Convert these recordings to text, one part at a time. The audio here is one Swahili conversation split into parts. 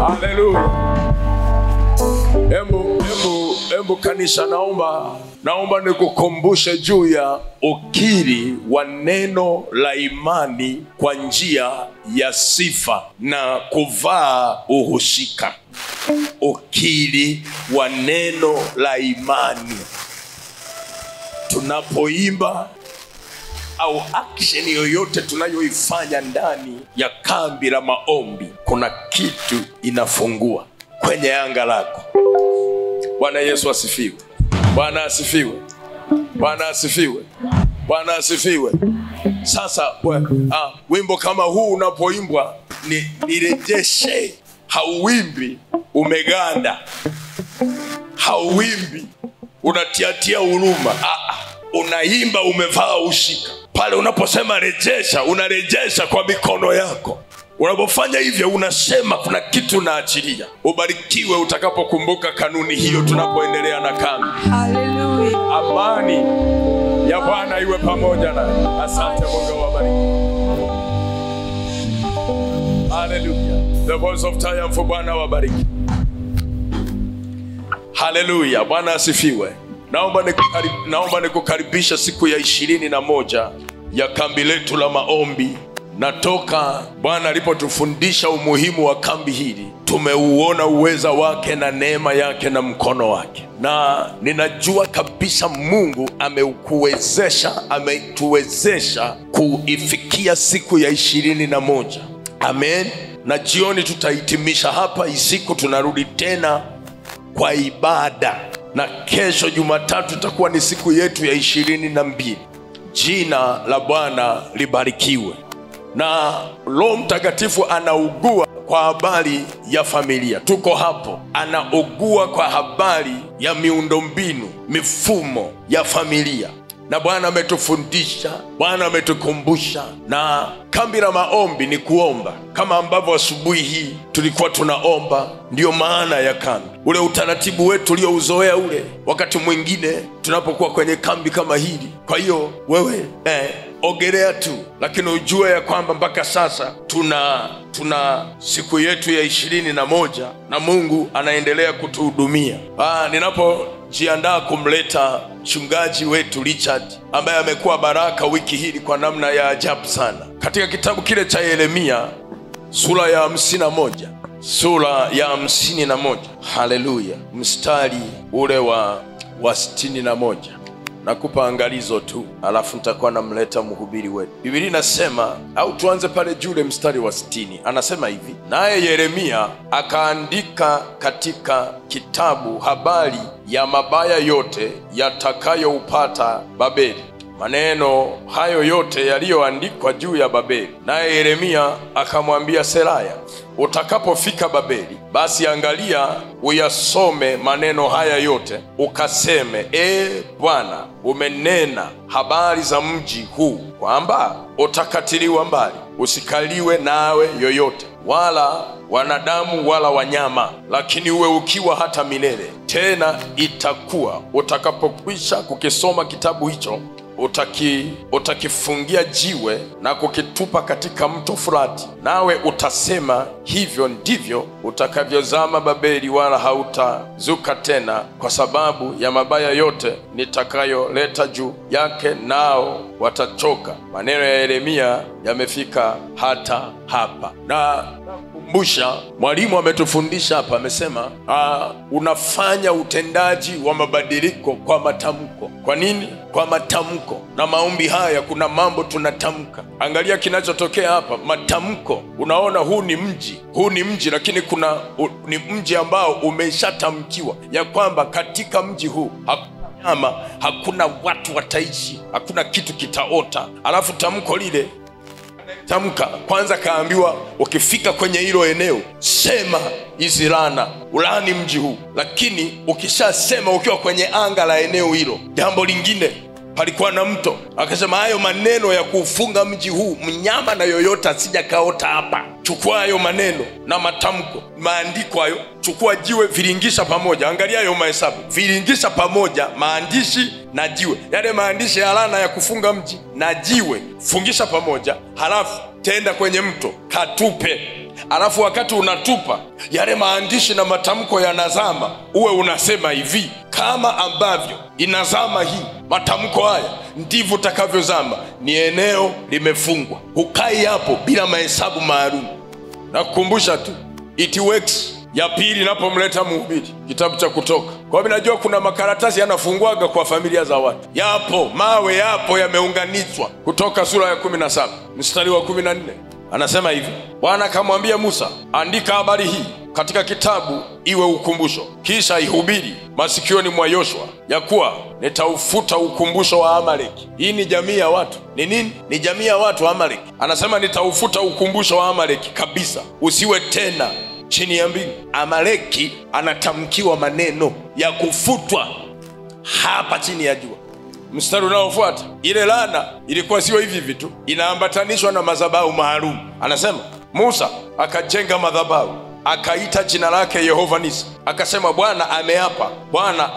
Haleluya. Embu kanisa, naomba nikukumbushe juu ya ukiri wa neno la imani kwa njia ya sifa na kuvaa uhusika. Ukiri wa neno la imani. Tunapoimba au action yoyote tunayoifanya ndani ya kambi la maombi, kuna kitu inafungua kwenye anga lako. Bwana Yesu asifiwe. Bwana asifiwe. Bwana asifiwe. Bwana asifiwe. Sasa wimbo kama huu unapoimbwa, nirejeshe. Hauwimbi umeganda, hauwimbi unatiatia huruma. Unaimba umevaa ushika. Pale unaposema rejesha, unarejesha kwa mikono yako. Unapofanya hivyo unasema kuna kitu naachilia. Ubarikiwe utakapokumbuka kanuni hiyo tunapoendelea na kambi. Hallelujah. Amani ya Bwana iwe pamoja na. Asante Mungu wabariki. Hallelujah. The voice of triumph for Bwana wabariki. Hallelujah. Bwana asifiwe. Naomba nikukaribisha siku ya 21 ya kambi letu la maombi. Natoka Bwana alipotufundisha umuhimu wa kambi hili, tumeuona uweza wake na neema yake na mkono wake. Na ninajua kabisa Mungu ametuwezesha kuifikia siku ya 21. Amen. Na jioni tutahitimisha hapa. Siku tunarudi tena kwa ibada. Na kesho Jumatatu itakuwa ni siku yetu ya 22. Jina la Bwana libarikiwe. Na Roho Mtakatifu anaugua kwa habari ya familia. Tuko hapo. Anaugua kwa habari ya miundombinu, mifumo ya familia. Na Bwana ametufundisha, Bwana ametukumbusha. Na kambi la maombi ni kuomba. Kama ambavyo asubuhi hii tulikuwa tunaomba, ndio maana ya kambi. Ule utaratibu wetu uliouzoea ule, wakati mwingine tunapokuwa kwenye kambi kama hili. Kwa hiyo wewe ogelea tu, lakini ujue ya kwamba mpaka sasa tuna siku yetu ya 21 na Mungu anaendelea kutuhudumia. Ninapojiandaa kumleta mchungaji wetu Richard, ambaye amekuwa baraka wiki hili kwa namna ya ajabu sana, katika kitabu kile cha Yeremia sura ya 51, sura ya 51, haleluya, mstari ule wa 61. Nakupa angalizo tu, alafu nitakuwa namleta mhubiri wetu. Biblia inasema, au tuanze pale juu mstari wa 60. Anasema hivi: naye Yeremia akaandika katika kitabu habari ya mabaya yote yatakayoupata Babeli, maneno hayo yote yaliyoandikwa juu ya Babeli. Naye Yeremia akamwambia Seraya, utakapofika Babeli, basi angalia uyasome maneno haya yote, ukaseme, Bwana, umenena habari za mji huu kwamba utakatiliwa mbali, usikaliwe nawe yoyote, wala wanadamu wala wanyama, lakini uwe ukiwa hata milele. Tena itakuwa utakapokwisha kukisoma kitabu hicho, utakifungia jiwe na kukitupa katika mto Frati, nawe utasema, hivyo ndivyo utakavyozama Babeli, wala hautazuka tena, kwa sababu ya mabaya yote nitakayoleta juu yake, nao watachoka. Maneno ya Yeremia yamefika hata hapa. Na kumbusha, mwalimu ametufundisha hapa, amesema unafanya utendaji wa mabadiliko kwa matamko. Kwa nini? Kwa matamko. Na maombi haya kuna mambo tunatamka. Angalia kinachotokea hapa, matamko. Unaona, huu ni mji, lakini ni mji ambao umeshatamkiwa ya kwamba katika mji huu hakuna, hakuna watu wataishi, hakuna kitu kitaota. Alafu tamko lile, tamka kwanza, kaambiwa ukifika kwenye hilo eneo, sema hizi laana, ulaani mji huu. Lakini ukishasema ukiwa kwenye anga la eneo hilo, jambo lingine, palikuwa na mto, akasema hayo maneno ya kufunga mji huu, mnyama na yoyote asija kaota hapa. Chukua hayo maneno na matamko, maandiko hayo, chukua jiwe, viringisha pamoja. Angalia hayo mahesabu, viringisha pamoja maandishi na jiwe. Yale maandishi ya laana ya kufunga mji na jiwe, fungisha pamoja, halafu tenda kwenye mto, katupe. alafu wakati unatupa yale maandishi na matamko yanazama, uwe unasema hivi, kama ambavyo inazama hii matamko haya ndivyo utakavyozama. Ni eneo limefungwa, hukai hapo bila mahesabu maalum. Na kukumbusha tu, it works. Ya pili, napomleta mhubiri kitabu cha Kutoka, kwa sababu najua kuna makaratasi yanafungwaga kwa familia za watu. Yapo mawe, yapo yameunganishwa. Kutoka sura ya 17 mstari wa 14 anasema hivi, Bwana akamwambia Musa, andika habari hii katika kitabu iwe ukumbusho, kisha ihubiri masikioni mwa Yoshua, ya kuwa nitaufuta ukumbusho wa Amaleki. Hii ni jamii ya watu. Ni nini? Ni jamii ya watu Amaleki. Anasema nitaufuta ukumbusho wa Amaleki kabisa, usiwe tena chini ya mbingu. Amaleki anatamkiwa maneno ya kufutwa hapa chini ya jua. Mstari unaofuata, ile laana ilikuwa sio hivi vitu, inaambatanishwa na madhabahu maalum. Anasema Musa akajenga madhabahu, akaita jina lake Yehova Nisi, akasema Bwana ameapa, Bwana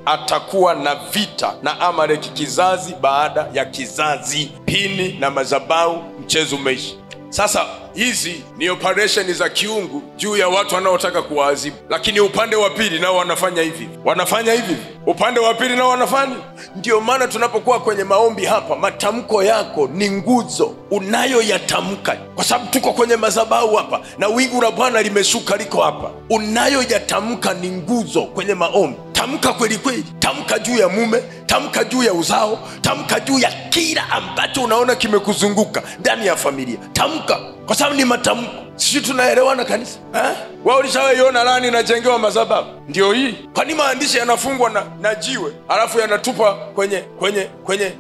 atakuwa na vita na Amaleki kizazi baada ya kizazi. Pini na madhabahu, mchezo umeishi. Sasa hizi ni operation za kiungu juu ya watu wanaotaka kuwaadhibu, lakini upande wa pili nao wanafanya hivi. Upande wa pili nao wanafanya. Ndio maana tunapokuwa kwenye maombi hapa, matamko yako ni nguzo unayoyatamka, kwa sababu tuko kwenye madhabahu hapa na wingu la Bwana limeshuka liko hapa. Unayoyatamka ni nguzo kwenye maombi. Tamka kweli kweli, tamka juu ya mume, tamka juu ya uzao, tamka juu ya kila ambacho unaona kimekuzunguka ndani ya familia. Tamka, kwa sababu ni matamko. Sisi tunaelewana kanisa? Wao ulishawahiona laana inajengewa madhabahu? Ndio hii. Kwani maandishi yanafungwa na jiwe alafu yanatupa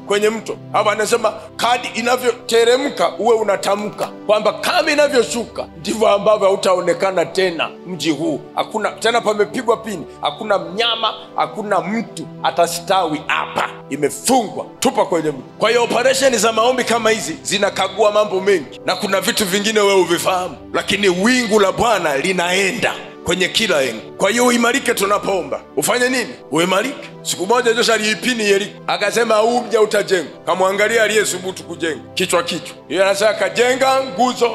kwenye mto? Hapa anasema kadi inavyoteremka uwe unatamka kwamba kama inavyoshuka ndivyo ambavyo hautaonekana tena mji huu. Hakuna tena pamepigwa pini, hakuna mnyama, hakuna mtu atastawi hapa. Imefungwa, tupa kwenye mto. Kwa hiyo operation za maombi kama hizi zinakagua mambo mengi, na kuna vitu vingine wewe uvifahamu, lakini wingu la Bwana linaenda kwenye kila engo. Kwa hiyo uimarike tunapoomba. Ufanye nini? Uimarike. Siku moja Joshua aliipini Yeriko, akasema huu mji utajenga. Kamwangalia aliyesubutu kujenga kichwa. Yeye anasema akajenga nguzo,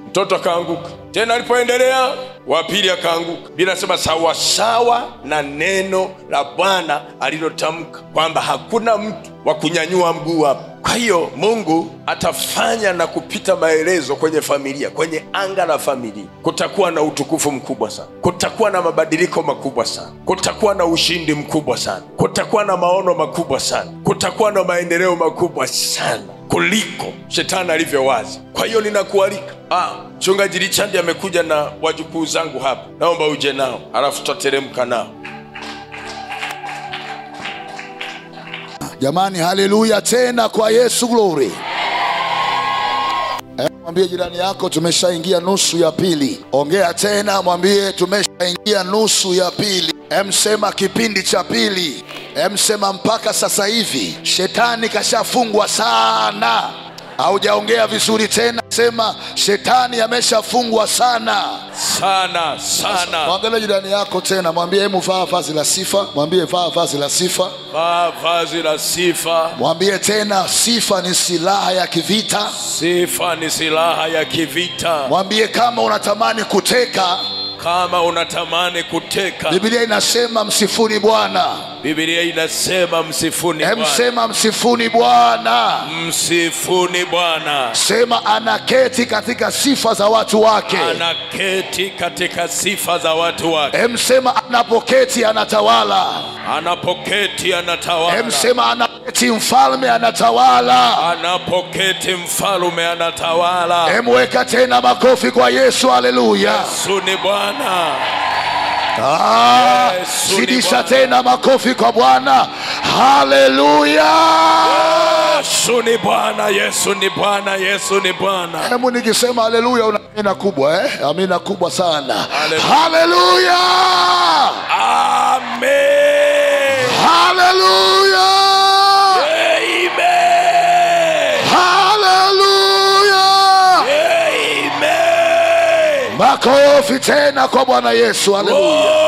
mtoto akaanguka. Tena alipoendelea wa pili akaanguka. Bila sema sawa na neno la Bwana alilotamka kwamba hakuna mtu wa kunyanyua mguu hapa. Kwa hiyo Mungu atafanya na kupita maelezo kwenye familia, kwenye anga la familia. Kutakuwa na utukufu mkubwa sana, kutakuwa na mabadiliko makubwa sana, kutakuwa na ushindi mkubwa sana, kutakuwa na maono makubwa sana, kutakuwa na maendeleo makubwa sana kuliko shetani alivyowazi. Kwa hiyo ninakualika. Mchungaji Richard amekuja na wajukuu zangu hapa, naomba uje nao alafu tutateremka nao. Jamani, haleluya tena kwa Yesu, glory. Mwambie jirani yako tumeshaingia nusu ya pili. Ongea tena, mwambie tumeshaingia nusu ya pili. Sema kipindi cha pili. Sema mpaka sasa hivi shetani kashafungwa sana. Haujaongea vizuri tena, sema shetani ameshafungwa sana. Mwangalie jirani yako tena, mwambie hebu vaa vazi la sifa. Mwambie vaa vazi la sifa. Vaa vazi la sifa. Mwambie tena sifa ni silaha ya kivita. Sifa ni silaha ya kivita. Mwambie kama unatamani kuteka, Biblia inasema msifuni Bwana. Biblia inasema msifuni Bwana. Sema msifuni Bwana. Msifuni Bwana. Sema anaketi katika sifa za watu wake. Anaketi katika sifa za watu wake. Sema anapoketi anatawala. Anapoketi anatawala. Sema anaketi mfalme anatawala. Anapoketi mfalme anatawala. Weka tena makofi kwa Yesu, haleluya. Yesu ni Bwana. Zidisha tena makofi kwa Bwana, haleluya. Yesu ni Bwana, Yesu ni Bwana, Yesu ni Bwana. Hebu nikisema haleluya una amina kubwa, amina kubwa sana. Haleluya, amen, haleluya, amen, haleluya, amen. Makofi tena kwa Bwana Yesu, haleluya.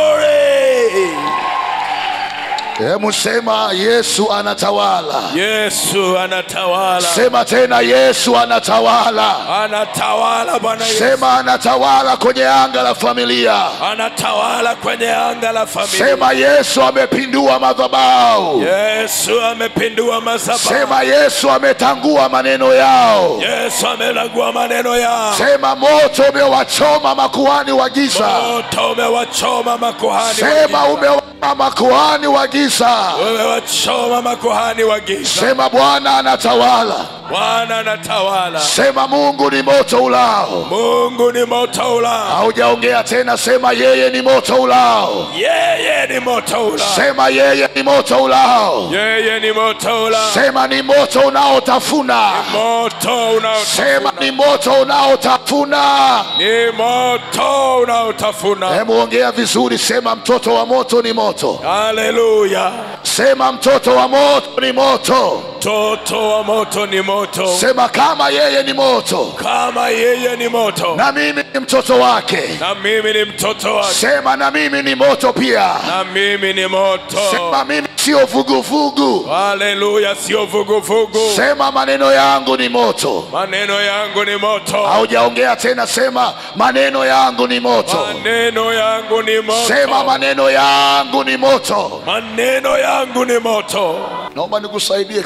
Hebu sema Yesu anatawala. Yesu anatawala. Sema tena Yesu anatawala. Anatawala Bwana Yesu. Sema anatawala kwenye anga la familia. Anatawala kwenye anga la familia. Sema Yesu amepindua madhabahu. Yesu amepindua madhabahu. Sema Yesu ametangua maneno yao. Yesu ametangua maneno yao. Sema moto umewachoma makuhani wa giza. Moto umewachoma makuhani. Sema umewachoma makuhani wa giza. Umewachoma makuhani wa giza. Sema Bwana anatawala. Bwana anatawala. Sema Mungu ni moto ulao. Mungu ni moto ulao. Haujaongea tena, sema yeye ni moto ulao. Yeye ni moto ulao. Sema yeye ni moto ulao. Yeye ni moto ulao. Sema ni moto unaotafuna. Moto unaotafuna. Sema ni moto unaotafuna. Ni moto unaotafuna. Hebu ongea vizuri, sema mtoto wa moto ni moto. Haleluya. Sema mtoto wa moto ni moto. Mtoto wa moto ni moto. Sema kama yeye ni moto. Kama yeye ni moto. Na mimi ni mtoto wake. Na mimi ni mtoto wake. Sema na mimi ni moto pia. Na mimi ni moto. Sema mimi sio vuguvugu. Haleluya, sio vuguvugu. Sema maneno yangu ni moto. Maneno yangu ni moto. Haujaongea tena, sema maneno yangu ni moto. Maneno yangu ni moto. Sema maneno yangu ni moto. Maneno yangu ni moto. Naomba nikusaidie,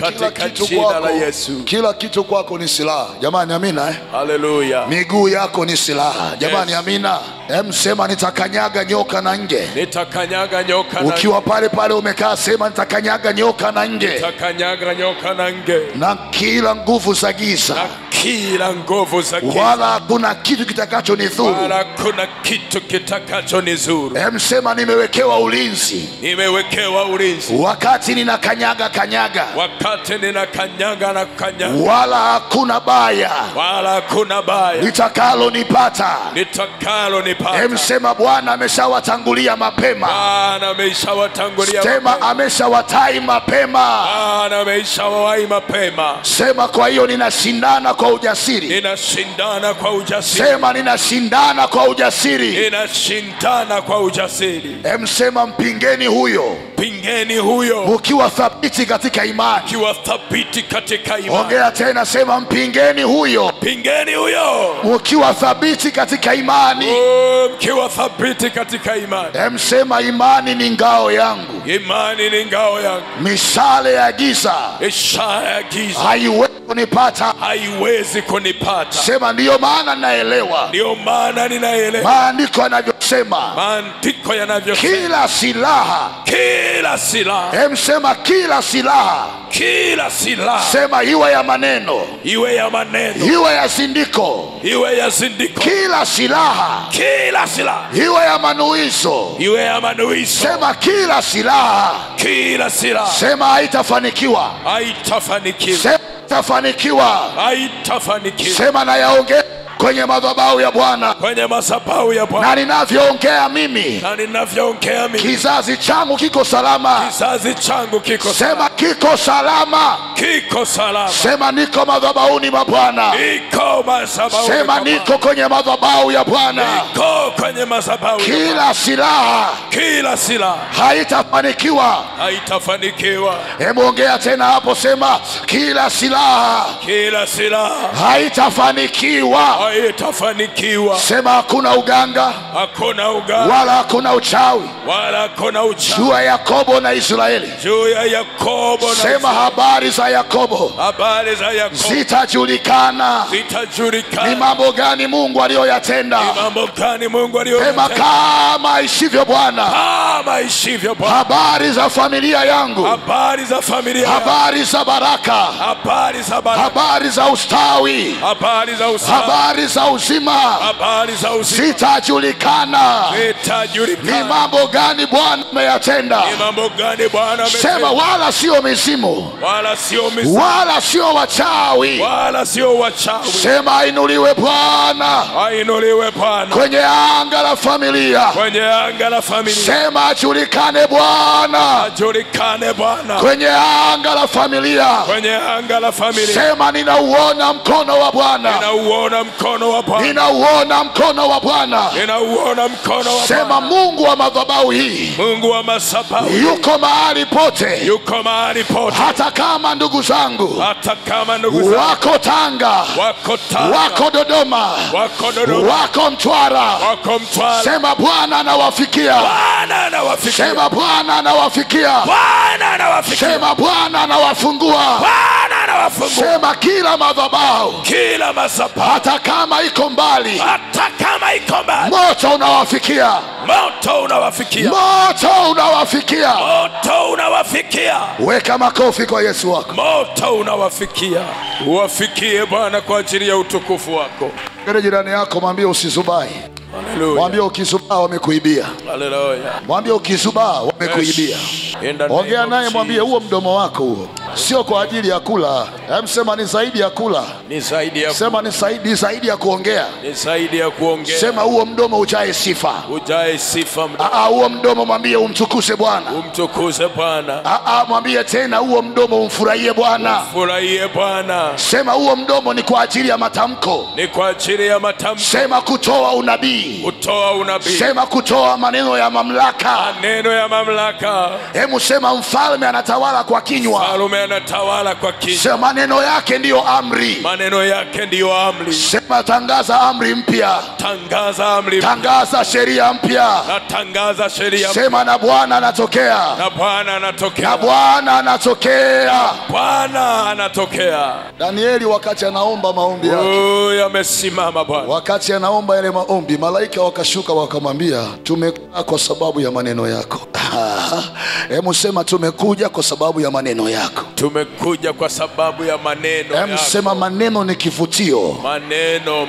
kila kitu kwako ni silaha. Jamani amina eh? Haleluya. Miguu yako ni silaha. Jamani amina. Sema nitakanyaga nyoka na nge. Nitakanyaga nyoka na nge. Ukiwa pale pale umekaa, sema nitakanyaga nyoka na nge. Nitakanyaga nyoka na nge. Na kila nguvu za giza. Kila nguvu za giza. Wala hakuna kitu kitakachonidhuru. Wala hakuna kitu kitakachonidhuru. Sema nimewekewa ulinzi. Nimewekewa ulinzi. Wakati ninakanyaga kanyaga. Wakati ninakanyaga na kanyaga. Wala hakuna baya. Wala hakuna baya. Litakalo nipata. Litakalo nipata. Sema Bwana ameshawatangulia mapema. Bwana ameshawatangulia. Sema ameshawatai mapema. Bwana ameshawahi mapema. Sema kwa hiyo ninashindana kwa ujasiri. Ninashindana kwa ujasiri. Sema ninashindana kwa ujasiri. Ninashindana kwa ujasiri. Sema mpingeni huyo. Pingeni huyo. Ukiwa thabiti katika imani. Ukiwa thabiti katika imani. Ongea tena, sema mpingeni huyo. Pingeni huyo. Ukiwa thabiti katika imani. Ukiwa thabiti katika imani. Sema imani ni ngao yangu. Imani ni ngao yangu. Mishale ya giza. Mishale ya giza. Haiwezi kunipata. Haiwezi kunipata. Sema ndiyo maana naelewa. Ndiyo maana ninaelewa. Maandiko yanavyosema. Maandiko yanavyosema. Kila silaha. Kila silaha. Sema kila silaha. Kila silaha. Sema iwe ya maneno. Iwe ya maneno. Iwe ya zindiko. Iwe ya zindiko. Kila silaha. Kila silaha. Iwe ya manuizo. Iwe ya manuizo. Sema kila silaha. Kila silaha. Sema haitafanikiwa. Haitafanikiwa. Sema haitafanikiwa. Haitafanikiwa. Sema na yaongea kwenye madhabahu ya Bwana. Kwenye madhabahu ya Bwana. Na ninavyoongea mimi. Na ninavyoongea mimi. Kizazi changu kiko salama. Kizazi changu kiko salama. Sema kiko salama. Kiko salama. Sema niko madhabahuni mwa Bwana. Niko madhabahu. Sema niko kwenye madhabahu ya Bwana. Niko kwenye madhabahu. Kila silaha. Kila silaha. Haitafanikiwa. Haitafanikiwa. Hebu ongea tena hapo, sema kila silaha. Kila silaha. Haitafanikiwa. Haitafanikiwa. Sema hakuna uganga. Hakuna uganga. Wala hakuna uchawi. Wala hakuna uchawi. Juu ya Yakobo na Israeli. Juu ya Yakobo na Sema habari za Yakobo. Habari za Yakobo. Zitajulikana. Zitajulikana. Ni mambo gani Mungu aliyoyatenda. Ni mambo gani Mungu aliyoyatenda. Sema kama ishivyo Bwana. Kama ishivyo Bwana. Habari za familia yangu. Habari za familia. Habari za baraka. Habari za baraka. Habari za ustawi. Habari za ustawi. Habari za uzima. Habari za uzima. Zitajulikana. Zitajulikana. Ni mambo gani Bwana ameyatenda. Ni mambo gani Bwana ametenda. Sema wala sio mizimu. Wala sio mizimu. Wala sio wachawi. Wala sio wachawi. Sema ainuliwe Bwana. Ainuliwe Bwana. Kwenye anga la familia. Kwenye anga la familia. Sema ajulikane Bwana. Ajulikane Bwana. Kwenye anga la familia. Kwenye anga la familia. Sema ninauona mkono wa Bwana. Ninauona mkono mkono wa Bwana. Ninauona mkono wa Bwana. Ninauona mkono wa Bwana. Sema Mungu wa madhabahu hii. Mungu wa madhabahu Yuko mahali pote. yuko mahali pote. Hata kama ndugu zangu Hata kama ndugu zangu wako Tanga, wako Dodoma, wako Mtwara. Sema Bwana anawafikia. Sema Bwana anawafikia. Sema Bwana anawafungua. Sema kila madhabahu, hata kama iko mbali, moto unawafikia. Weka makofi kwa Yesu wako. Moto unawafikia. Uwafikie Bwana kwa ajili ya utukufu wako. Kile jirani yako mwambie usizubai. Hallelujah. Mwambie ukizubaa wamekuibia. Hallelujah. Mwambie ukizubaa wamekuibia. Ongea naye mwambie huo mdomo wako huo sio kwa ajili ya kula. Sema ni zaidi ya kula. Ni zaidi ya sema ni zaidi ya kuongea. Ni zaidi ya kuongea. Sema huo mdomo ujae sifa. Ujae sifa mdomo. Huo mdomo mwambie umtukuse Bwana. Umtukuse Bwana. Mwambie tena huo mdomo umfurahie Bwana. Umfurahie Bwana. Sema huo mdomo ni kwa ajili ya matamko. Ni kwa ajili ya matamko. Sema kutoa unabii. Kutoa unabii. Sema kutoa maneno ya mamlaka. Maneno ya mamlaka. Hebu sema mfalme anatawala kwa kinywa. Mfalme anatawala kwa kinywa. Sema maneno yake ndiyo amri. Maneno yake ndiyo amri. Sema tangaza amri mpya. Tangaza amri. Tangaza sheria mpya. Na tangaza sheria. Sema na Bwana anatokea. Na Bwana anatokea. Na Bwana anatokea. Bwana anatokea. Danieli wakati anaomba maombi yake. Yamesimama Bwana. Wakati anaomba yale maombi, malaika wakashuka wakamwambia, tumekuja kwa sababu ya maneno yako. Hebu sema tumekuja kwa sababu ya maneno yako. Tumekuja kwa sababu ya maneno yako. Sema maneno ni kivutio.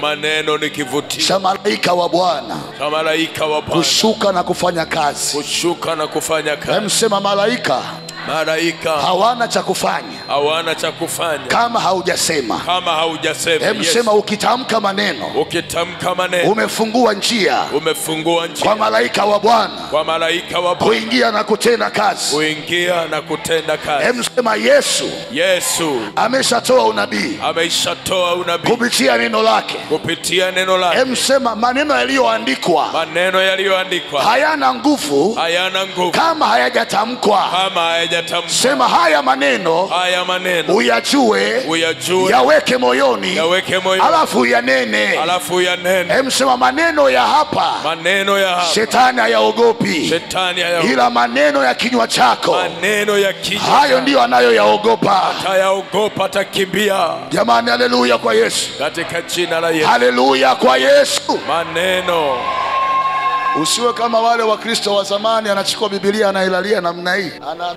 Maneno ni kivutio. Cha malaika wa Bwana. Cha malaika wa Bwana. Kushuka na kufanya kazi. Kushuka na kufanya kazi. Sema malaika hawana cha kufanya kama haujasema. Sema ukitamka maneno umefungua njia kwa malaika wa Bwana kuingia na kutenda kazi. Sema Yesu ameshatoa unabii kupitia neno lake. Sema maneno yaliyoandikwa hayana nguvu kama hayajatamkwa. Sema haya maneno uyajue, yaweke moyoni, alafu yanene. Sema maneno ya hapa shetani hayaogopi, ila maneno ya kinywa chako hayo ndio anayoyaogopa. Atakimbia. Jamani, haleluya kwa Yesu. Katika jina la Yesu. Haleluya kwa Yesu. Maneno. Usiwe kama wale Wakristo wa zamani, anachukua Biblia anailalia namna hii.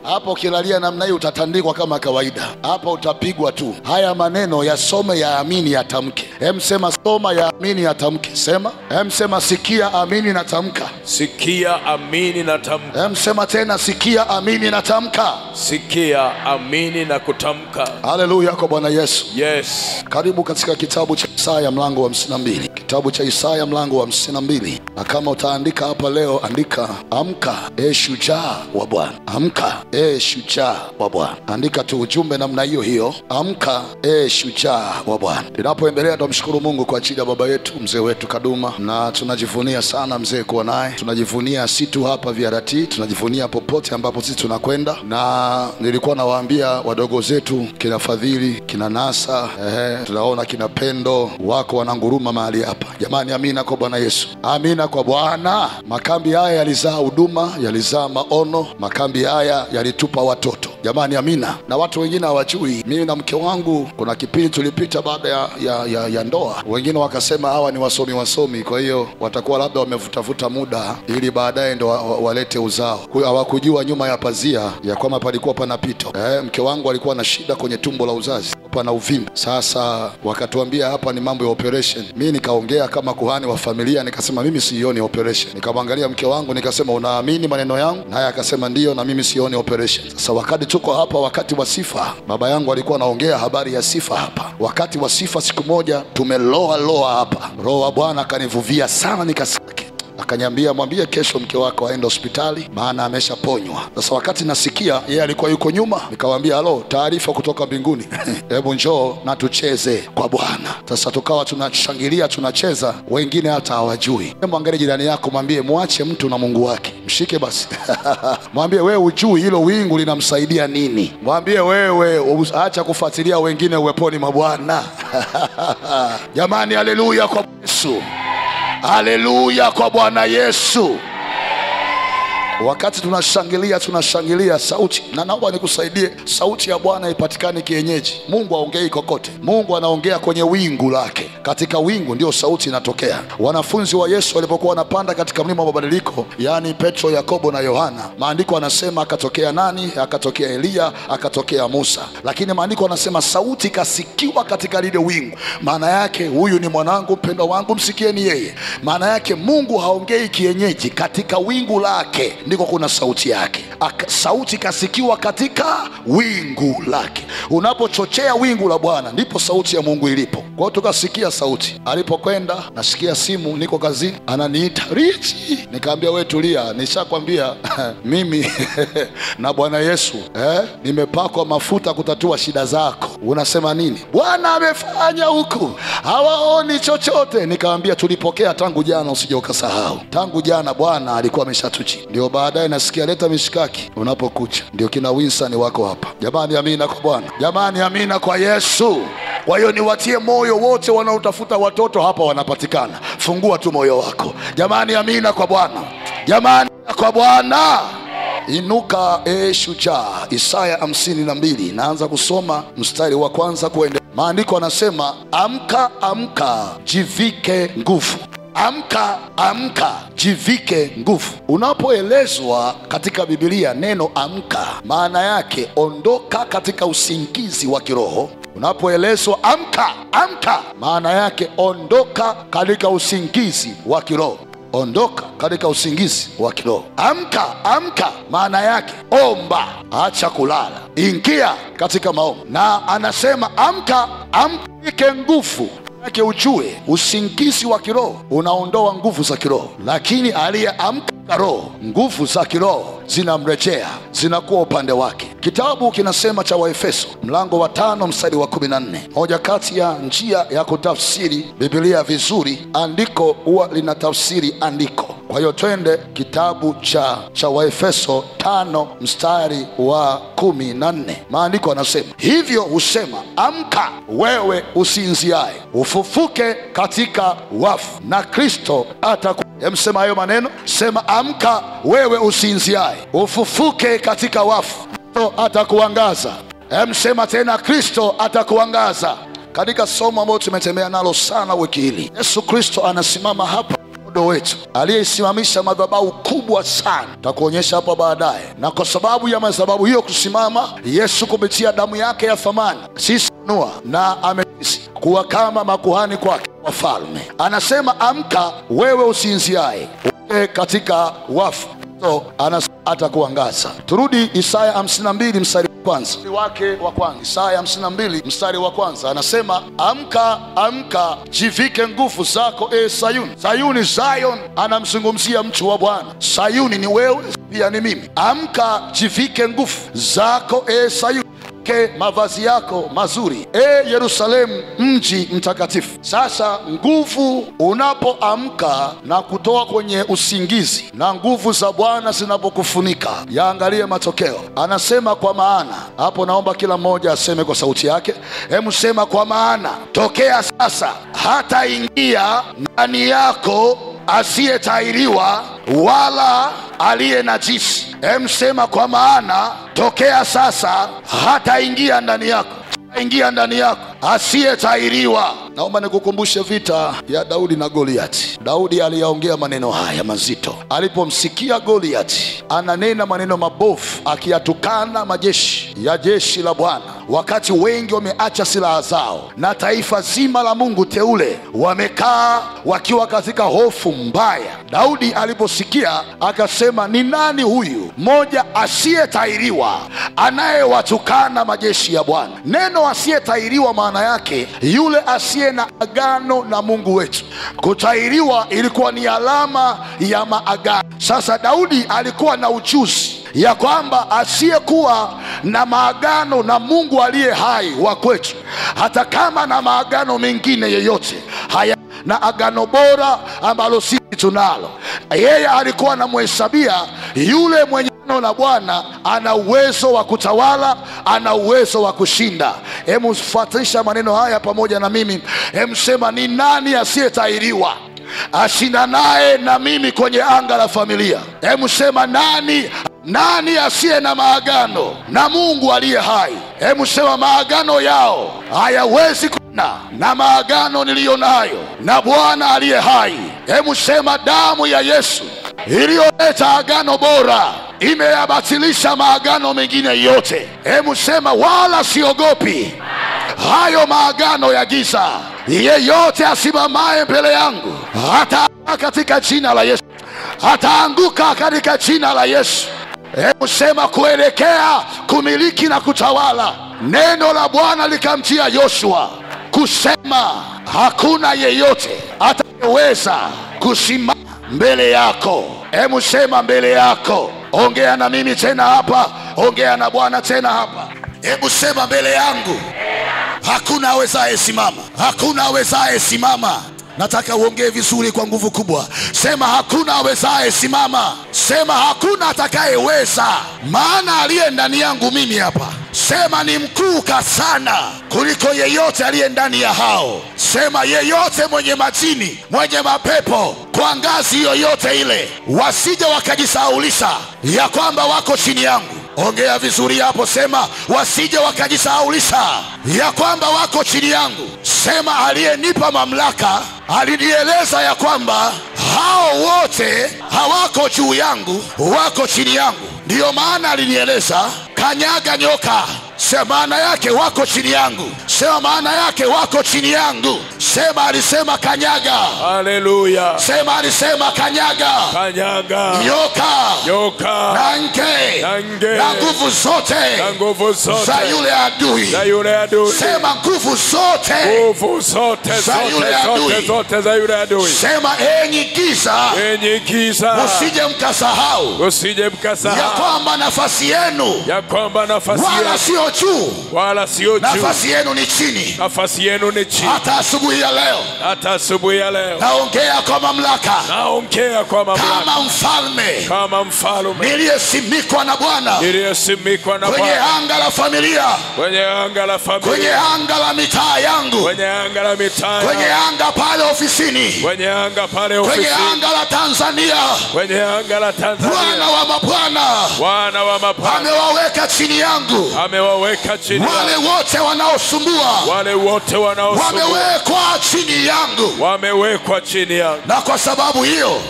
Hapo ukilalia namna hii utatandikwa kama kawaida. Hapa utapigwa tu. Haya maneno yasome, yaamini, yatamke. Sema soma, yaamini, yatamke. Sema sikia, amini, natamka. Sikia, amini, natamka. Sema tena sikia, amini, natamka. Sikia, amini na kutamka. Haleluya kwa Bwana Yesu. Yes. Karibu katika kitabu cha Isaya mlango wa 52. Kitabu cha Isaya mlango wa 52. Na kama utaandika hapa leo, andika amka shujaa wa Bwana. Amka shujaa wa Bwana. Andika tu ujumbe namna hiyo. Amka shujaa wa Bwana. Tunapoendelea tumshukuru Mungu kwa ajili ya baba yetu, mzee wetu Kaduma, na tunajivunia sana mzee kuwa naye. Tunajivunia si tu hapa VRT, tunajivunia popote ambapo sisi tunakwenda. Na nilikuwa nawaambia wadogo zetu kina Fadhili, kina Nasa, tunaona kina Pendo wako wananguruma mahali hapa. Jamani, amina kwa Bwana Yesu. Amina kwa Bwana. Makambi haya yalizaa huduma, yalizaa maono. Makambi haya yalitupa watoto. Jamani, amina. Na watu wengine hawajui, mimi na mke wangu kuna kipindi tulipita baada ya ndoa. Wengine wakasema hawa ni wasomi, kwa hiyo watakuwa labda wamevutafuta muda ili baadaye ndo walete uzao. Hawakujua nyuma ya pazia ya kwamba palikuwa pana pito. Mke wangu alikuwa na shida kwenye tumbo la uzazi, pana uvimbe. Sasa wakatuambia hapa ni mambo ya operation. Mimi nikaongea kama kuhani wa familia, nikasema mimi sioni operation. Nikamwangalia mke wangu nikasema unaamini maneno yangu? Naye akasema ndio, na mimi sioni operation. Sasa wakati tuko hapa, wakati wa sifa, baba yangu alikuwa anaongea habari ya sifa hapa. Wakati wa sifa siku moja tumeloa hapa, Roho wa Bwana akanivuvia sana, nikasikia Akaniambia, mwambie kesho mke wako aende hospitali maana ameshaponywa. Sasa wakati nasikia yeye alikuwa yuko nyuma, nikamwambia halo, taarifa kutoka mbinguni hebu njoo na tucheze kwa Bwana. Sasa tukawa tunashangilia, tunacheza, wengine hata hawajui. Mwangalie jirani yako, mwambie muache mtu na Mungu wake. Mshike basi mwambie, wewe ujui hilo wingu linamsaidia nini? Mwambie wewe acha kufuatilia wengine uweponi mwa Bwana. Jamani, haleluya kwa Yesu. Haleluya kwa Bwana Yesu. Wakati tunashangilia sauti, na naomba nikusaidie, sauti ya Bwana ipatikane kienyeji. Mungu aongei kokote. Mungu anaongea kwenye wingu lake. Katika wingu ndio sauti inatokea. Wanafunzi wa Yesu walipokuwa wanapanda katika mlima wa mabadiliko, yani Petro, Yakobo na Yohana, maandiko anasema akatokea nani? Akatokea Eliya, akatokea Musa. Lakini maandiko anasema sauti kasikiwa katika lile wingu. Maana yake huyu ni mwanangu mpendwa wangu, msikieni yeye. Maana yake Mungu haongei kienyeji, katika wingu lake ndiko kuna sauti yake. Sauti kasikiwa katika wingu lake. Unapochochea wingu la Bwana ndipo sauti ya Mungu ilipo. Kwa hiyo tukasikia sauti. Alipokwenda nasikia simu, niko kazini, ananiita, Richi. Nikamwambia, wewe tulia, nishakwambia mimi na Bwana Yesu nimepakwa mafuta kutatua shida zako. Unasema nini? Bwana amefanya huku, hawaoni chochote. Nikamwambia, tulipokea tangu jana, usije ukasahau. Tangu jana Bwana alikuwa ameshatuchi. Ndio baadaye nasikia leta mishikaki unapokucha. Ndio kina Winston wako hapa. Jamani, amina kwa Bwana. Jamani, amina kwa Yesu. Kwa hiyo niwatie moyo wote wanaotafuta watoto, hapa wanapatikana. Fungua tu moyo wako. Jamani, amina kwa Bwana. Jamani kwa Bwana. Inuka shujaa. Isaya 52. Naanza kusoma mstari wa kwanza kuendelea. Maandiko anasema, amka amka, jivike nguvu. Amka amka, jivike nguvu. Unapoelezwa katika Biblia neno amka, maana yake ondoka katika usingizi wa kiroho. Unapoelezwa amka amka, maana yake ondoka katika usingizi wa kiroho. Ondoka katika usingizi wa kiroho. Amka amka, maana yake omba, acha kulala, ingia katika maombi. Na anasema amka amke nguvu yake. Ujue usingizi wa kiroho unaondoa nguvu za kiroho, lakini aliyeamka roho, nguvu za kiroho zinamrejea, zinakuwa upande wake. Kitabu kinasema cha Waefeso mlango wa 5 mstari wa 14. Moja kati ya njia ya kutafsiri Biblia vizuri, andiko huwa lina tafsiri andiko. Kwa hiyo twende kitabu cha Waefeso 5 mstari wa 14. Maandiko anasema hivyo, husema amka wewe usinziaye, ufufuke katika wafu, na Kristo Sema hayo maneno. Sema amka wewe usinziaye, ufufuke katika wafu, atakuangaza. Sema tena, Kristo atakuangaza. Katika somo ambalo tumetembea nalo sana wiki hili, Yesu Kristo anasimama hapa wetu, aliyeisimamisha madhabahu kubwa sana. Takuonyesha hapa baadaye. Na kwa sababu ya madhabahu hiyo kusimama, Yesu kupitia damu yake ya thamani sisi nua na amesisi kuwa kama makuhani kwake, wafalme. Anasema amka wewe usinziaye, katika wafu, atakuangaza. Turudi Isaya 52 mstari wa kwanza. Isaya 52 mstari wa kwanza anasema, amka amka, jivike nguvu zako Sayuni. Sayuni, Zion, anamzungumzia mtu wa Bwana. Sayuni ni wewe, pia ni mimi. Amka, jivike nguvu zako Sayuni, mavazi yako mazuri Yerusalemu, mji mtakatifu. Sasa nguvu, unapoamka na kutoa kwenye usingizi na nguvu za Bwana zinapokufunika, yaangalie matokeo. Anasema kwa maana, hapo naomba kila mmoja aseme kwa sauti yake. Sema kwa maana, tokea sasa hata ingia ndani yako asiyetahiriwa wala aliye najisi. Sema kwa maana, tokea sasa hata ingia ndani yako asiyetahiriwa. Naomba nikukumbushe vita ya Daudi na Goliati. Daudi aliyaongea maneno haya mazito alipomsikia Goliati ananena maneno mabovu, akiyatukana majeshi ya jeshi la Bwana. wakati wengi wameacha silaha zao na taifa zima la Mungu teule wamekaa wakiwa katika hofu mbaya. Daudi aliposikia akasema, ni nani huyu mmoja asiyetahiriwa anayewatukana majeshi ya Bwana? Neno asiyetahiriwa maana yake yule asiye na agano na Mungu wetu. Kutahiriwa ilikuwa ni alama ya maagano. Sasa Daudi alikuwa na ujuzi ya kwamba asiyekuwa na maagano na Mungu aliye hai wa kwetu, hata kama na maagano mengine yeyote, haya na agano bora ambalo sisi tunalo, yeye alikuwa anamhesabia yule mwenye agano na Bwana ana uwezo wa kutawala, ana uwezo wa kushinda. Hebu fuatisha maneno haya pamoja na mimi. Hebu sema, ni nani asiyetahiriwa ashinda naye na mimi kwenye anga la familia? Hebu sema, nani asiye na maagano na Mungu aliye hai? Hebu sema, maagano yao hayawezi na maagano niliyo nayo na Bwana aliye hai. Hebu sema, damu ya Yesu iliyoleta agano bora imeyabatilisha maagano mengine yote. Hebu sema, wala siogopi hayo maagano ya giza. Yeyote asimamaye mbele yangu hataanguka katika jina la Yesu, hataanguka katika jina la Yesu. Hebu sema, kuelekea kumiliki na kutawala. Neno la Bwana likamjia Yoshua kusema, hakuna yeyote ataweza kusimama mbele yako. Hebu sema, mbele yako. Ongea na mimi tena hapa, ongea na Bwana tena hapa. Hebu sema, mbele yangu hakuna awezaye simama, hakuna awezaye simama. Nataka uongee vizuri kwa nguvu kubwa. Sema, hakuna awezaye simama. Sema, hakuna atakayeweza, maana aliye ndani yangu mimi hapa. Sema, ni mkuu sana kuliko yeyote aliye ndani ya hao. Sema, yeyote mwenye majini, mwenye mapepo, kwa ngazi yoyote ile, wasije wakajisahaulisha ya kwamba wako chini yangu. Ongea vizuri hapo. Sema, wasije wakajisahaulisha ya kwamba wako chini yangu. Sema, aliyenipa mamlaka alinieleza ya kwamba hao wote hawako juu yangu, wako chini yangu. Ndiyo maana alinieleza, kanyaga nyoka. Sema, maana yake wako chini yangu. Sema, maana yake wako chini yangu. Sema, alisema kanyaga. Haleluya. Sema, alisema kanyaga. Kanyaga nyoka na nge na nguvu zote za yule adui. Sema, nguvu zote za yule adui. Sema, enyi giza, usije mkasahau ya kwamba nafasi yenu wala sio juu, nafasi yenu ni chini. Hata asubuhi ya leo naongea kwa mamlaka, kama mfalme niliyesimikwa na Bwana kwenye anga la familia, kwenye anga la mitaa yangu, kwenye anga pale ofisini, kwenye anga la Tanzania. Bwana wa mabwana amewaweka chini yangu. Wale wote wanaosumbua wamewekwa chini yangu. Na kwa sababu hiyo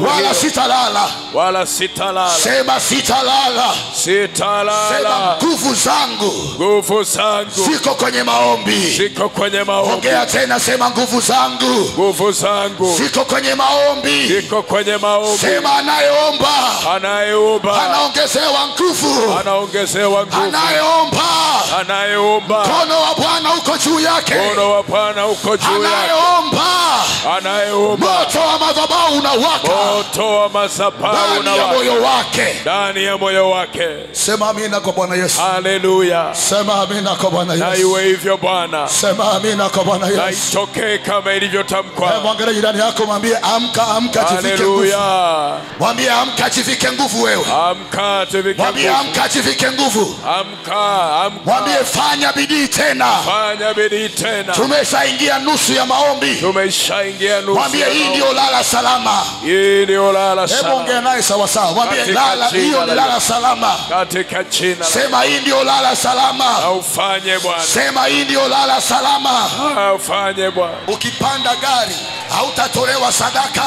wala sitalala. Sema, sitalala. Sema, nguvu zangu ziko kwenye maombi. Ongea tena. Sema, nguvu zangu ziko kwenye maombi. Sema, anayeomba anaongezewa nguvu. Anayeomba mkono wa Bwana uko juu yake. Anayeomba moto wa madhabahu unawaka ndani ya moyo wake. Sema amina kwa Bwana Yesu. Haleluya. Sema amina kwa Bwana Yesu. Na iwe hivyo Bwana. Sema amina kwa Bwana Yesu. Na itokee kama ilivyotamkwa. Mwangalie jirani yako, mwambie amka jivike nguvu. Mwambie amka jivike nguvu wewe. Mwambie amka jivike nguvu. Mwambie fanya bidii tena. Tumeshaingia nusu ya maombi. Mwambie hii ndio lala salama. Hebu ongea naye sawa sawa. Mwambie hiyo ni lala salama. Sema, hii ndio lala salama. Sema, hii ndio lala salama. Ukipanda gari hautatolewa sadaka.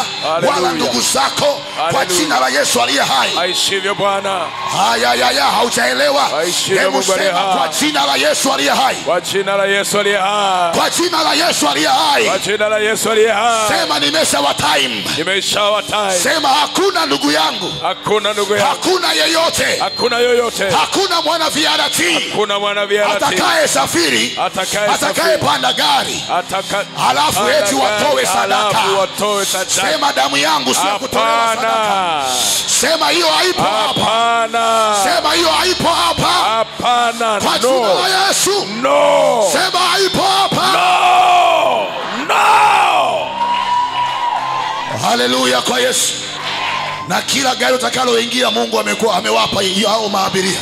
Wala ndugu zako kwa kwa jina la Yesu aliye hai. Aishivyo Bwana. Haya, haujaelewa. Hebu sema kwa jina la Yesu aliye hai. Kwa jina la Yesu aliye hai. Kwa jina la Yesu aliye hai. Kwa jina la Yesu aliye hai. Sema nimeshawa time. Nimeshawa time. Sema hakuna ndugu yangu. Hakuna ndugu yangu. Hakuna yeyote. Hakuna yoyote. Hakuna mwana VRT. Hakuna mwana VRT. Atakaye safiri. Atakaye panda gari. Alafu eti watoe sadaka. Sema damu yangu sio kutolewa sadaka. Sema hiyo haipo hapa. Sema hiyo haipo hapa. Hapana. Kwa jina la Yesu. No. Sema haipo hapa. No. No. Haleluya kwa Yesu. Na kila gari utakaloingia Mungu amewapa hao maabiria.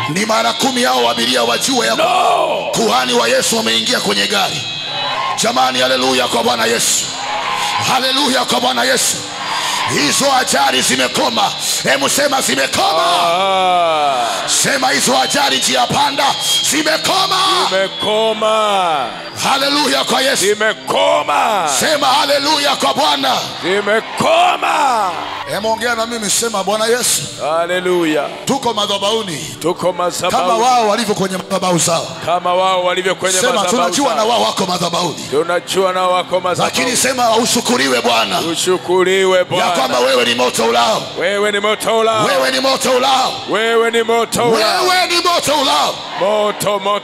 Ni mara 10 hao abiria wajue ya kuhani wa Yesu wameingia kwenye gari. Jamani, haleluya kwa Bwana Yesu. Haleluya kwa Bwana Yesu. Hizo ajali zimekoma. Hebu sema zimekoma. Sema hizo ajali njia panda zimekoma. Zimekoma. Haleluya kwa Yesu. Zimekoma. Sema haleluya kwa Bwana. Zimekoma. Hebu ongea na mimi, sema Bwana Yesu. Haleluya. Tuko madhabahuni. Tuko madhabahuni. Kama wao walivyo kwenye madhabahu zao. Kama wao walivyo kwenye madhabahu. Sema tunajua na wao wako madhabahuni. Tunajua na wako madhabahu. Lakini sema ushukuriwe Bwana. Ushukuriwe Bwana. Ya kwamba wewe ni moto ulao. Wewe ni moto ulao. Wewe ni moto ulao. Wewe ni moto ulao. Wewe ni moto ulao. Moto ulao.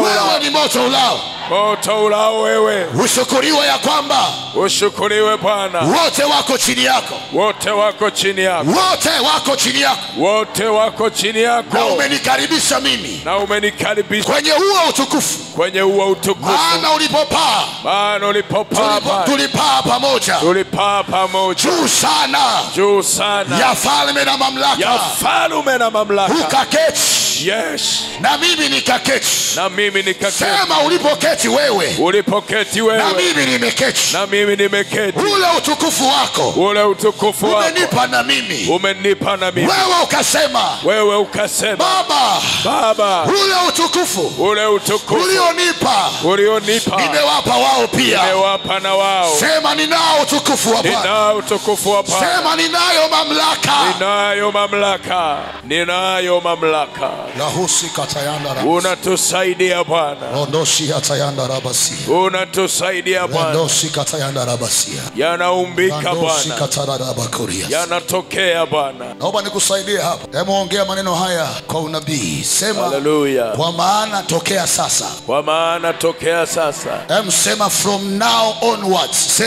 Wewe ni moto ulao. Moto ulao wewe. Ushukuriwe ya kwamba. Ushukuriwe Bwana. Wote wako chini yako. Wote wako chini yako. Wote wako chini yako. Wote wako chini yako. Na umenikaribisha mimi. Na umenikaribisha kwenye huo utukufu. Kwenye huo utukufu. Maana ulipopaa. Maana ulipopaa. Tulipaa pamoja. Tulipaa pamoja. Juu sana. Juu sana. Ya falme na mamlaka. Ya falme na mamlaka. Ukaketi. Yes. Na mimi nikaketi. Na mimi nikaketi. Sema ulipoketi wewe. Ulipoketi wewe. Na mimi nimeketi. Na mimi nimeketi. Ule utukufu wako. Ule utukufu wako. Umenipa na mimi. Umenipa na mimi. Wewe ukasema. Wewe ukasema. Baba. Ule utukufu. Ule utukufu. Ulionipa. Nimewapa wao pia. Nimewapa na wao. Sema ninao utukufu wa Bwana. Ninao utukufu wa Bwana. Sema ninayo mamlaka. Ninayo mamlaka. Ninayo mamlaka. Lahusi katayanda rabasi. Unatusaidia Bwana. Ondoshi katayanda rabasi. Unatusaidia Bwana. Ondoshi katayanda rabasi. Yanaumbika Bwana. Ondoshi katayanda rabakuria. Yanatokea Bwana. Naomba nikusaidie hapa. Hebu ongea maneno haya kwa unabii. Sema haleluya. Kwa maana tokea sasa. Kwa maana tokea sasa. Hebu sema from now onwards.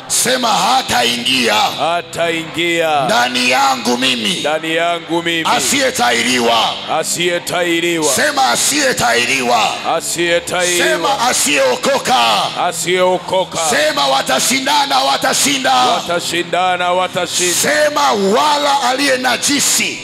Sema hataingia. Hataingia. Ndani yangu mimi. Ndani yangu mimi. Asiyetahiriwa. Asiyetahiriwa. Sema asiyetahiriwa. Asiyetahiriwa. Sema asiyeokoka. Asiyeokoka. Sema watashindana watashinda. Watashindana watashinda. Sema wala aliye najisi.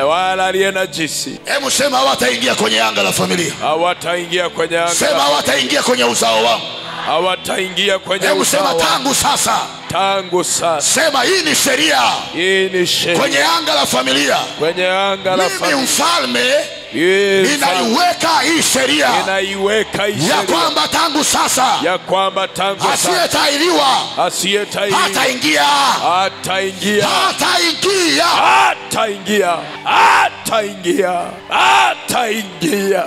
Wala aliye najisi. Hebu sema hawataingia kwenye anga la familia. Hawataingia kwenye anga. Sema hawataingia kwenye uzao wangu. Hawataingia kwenye uzao. Hebu sema tangu sasa. Tangu sasa. Sema hii ni sheria. Hii ni sheria. Kwenye anga la familia. Kwenye anga la familia. Mimi mfalme. Ninaiweka hii sheria. Ninaiweka hii sheria. Ya kwamba tangu sasa. Ya kwamba tangu sasa. Asiyetahiriwa. Asiyetahiriwa. Hataingia. Hataingia. Hataingia. Hataingia. Hataingia. Hataingia.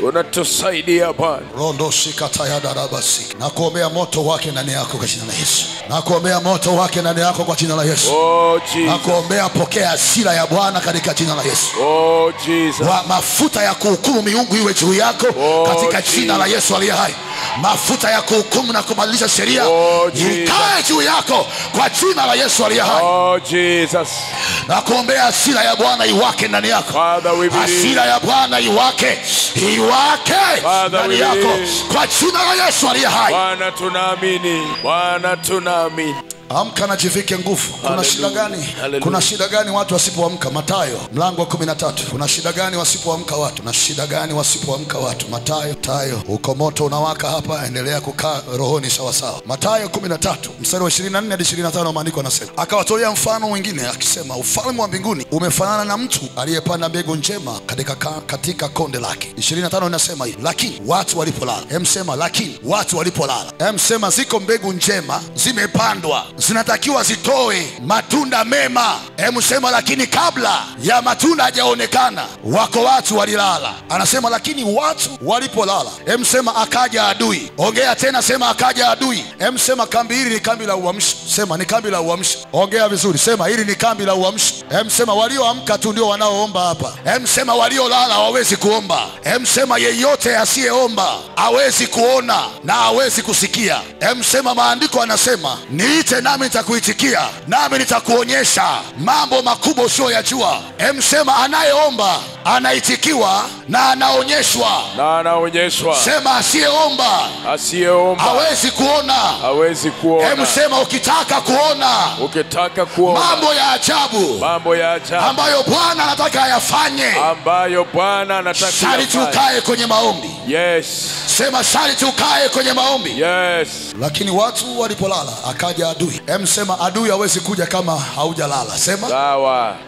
Unatusaidia Bwana. Rondo shikata ya darabasi. Na kuombea moto wake ndani yako kwa jina la Yesu. Na kuombea moto wake ndani yako kwa jina la Yesu. Oh Jesus. Na kuombea pokea hasira ya Bwana katika jina la Yesu. Oh Jesus. Mafuta ya kuhukumu miungu iwe juu yako katika jina la Yesu aliye hai. Mafuta ya kuhukumu na kubadilisha sheria ikae juu yako kwa jina la Yesu aliye hai. Oh Jesus. Na kuombea hasira ya Bwana iwake ndani yako. Hasira ya Bwana iwake ndani yako kwa jina la Yesu aliye hai. Bwana tunaamini. Bwana tunaamini. Amka na jivike nguvu. Kuna shida gani? Kuna shida gani watu wasipoamka? Mathayo mlango wa 13. Kuna shida gani wasipoamka watu? Na shida gani wasipoamka watu? Mathayo. Uko moto unawaka hapa, endelea kukaa rohoni sawa sawa. Mathayo 13 mstari wa 24 hadi 25 maandiko yanasema, akawatolea mfano mwingine akisema, ufalme wa mbinguni umefanana na mtu aliyepanda mbegu njema katika konde lake. 25 inasema hivi, lakini watu walipolala. Sema lakini watu walipolala. Sema ziko mbegu njema zimepandwa zinatakiwa zitoe matunda mema. Hebu sema lakini kabla ya matunda hajaonekana wako watu walilala. Anasema lakini watu walipolala, hebu sema akaja adui. Ongea tena, sema akaja adui. Hebu sema kambi hili ni kambi la uamsho. Sema ni kambi la uamsho. Ongea vizuri, sema hili ni kambi la uamsho. Hebu sema walioamka tu ndio wanaoomba hapa. Hebu sema waliolala hawawezi kuomba. Hebu sema yeyote asiyeomba hawezi kuona na hawezi kusikia. Hebu sema maandiko anasema niite nami nitakuitikia, nami nitakuonyesha mambo makubwa usiyoyajua. Hebu sema anayeomba anaitikiwa na anaonyeshwa. Sema asiyeomba hawezi kuona. Hebu sema ukitaka kuona mambo ya ajabu ambayo Bwana anataka ayafanye, sharti ukae kwenye maombi. Sema sharti ukae kwenye maombi. Lakini watu walipolala akaja adui. Hebu sema adui hawezi kuja kama haujalala.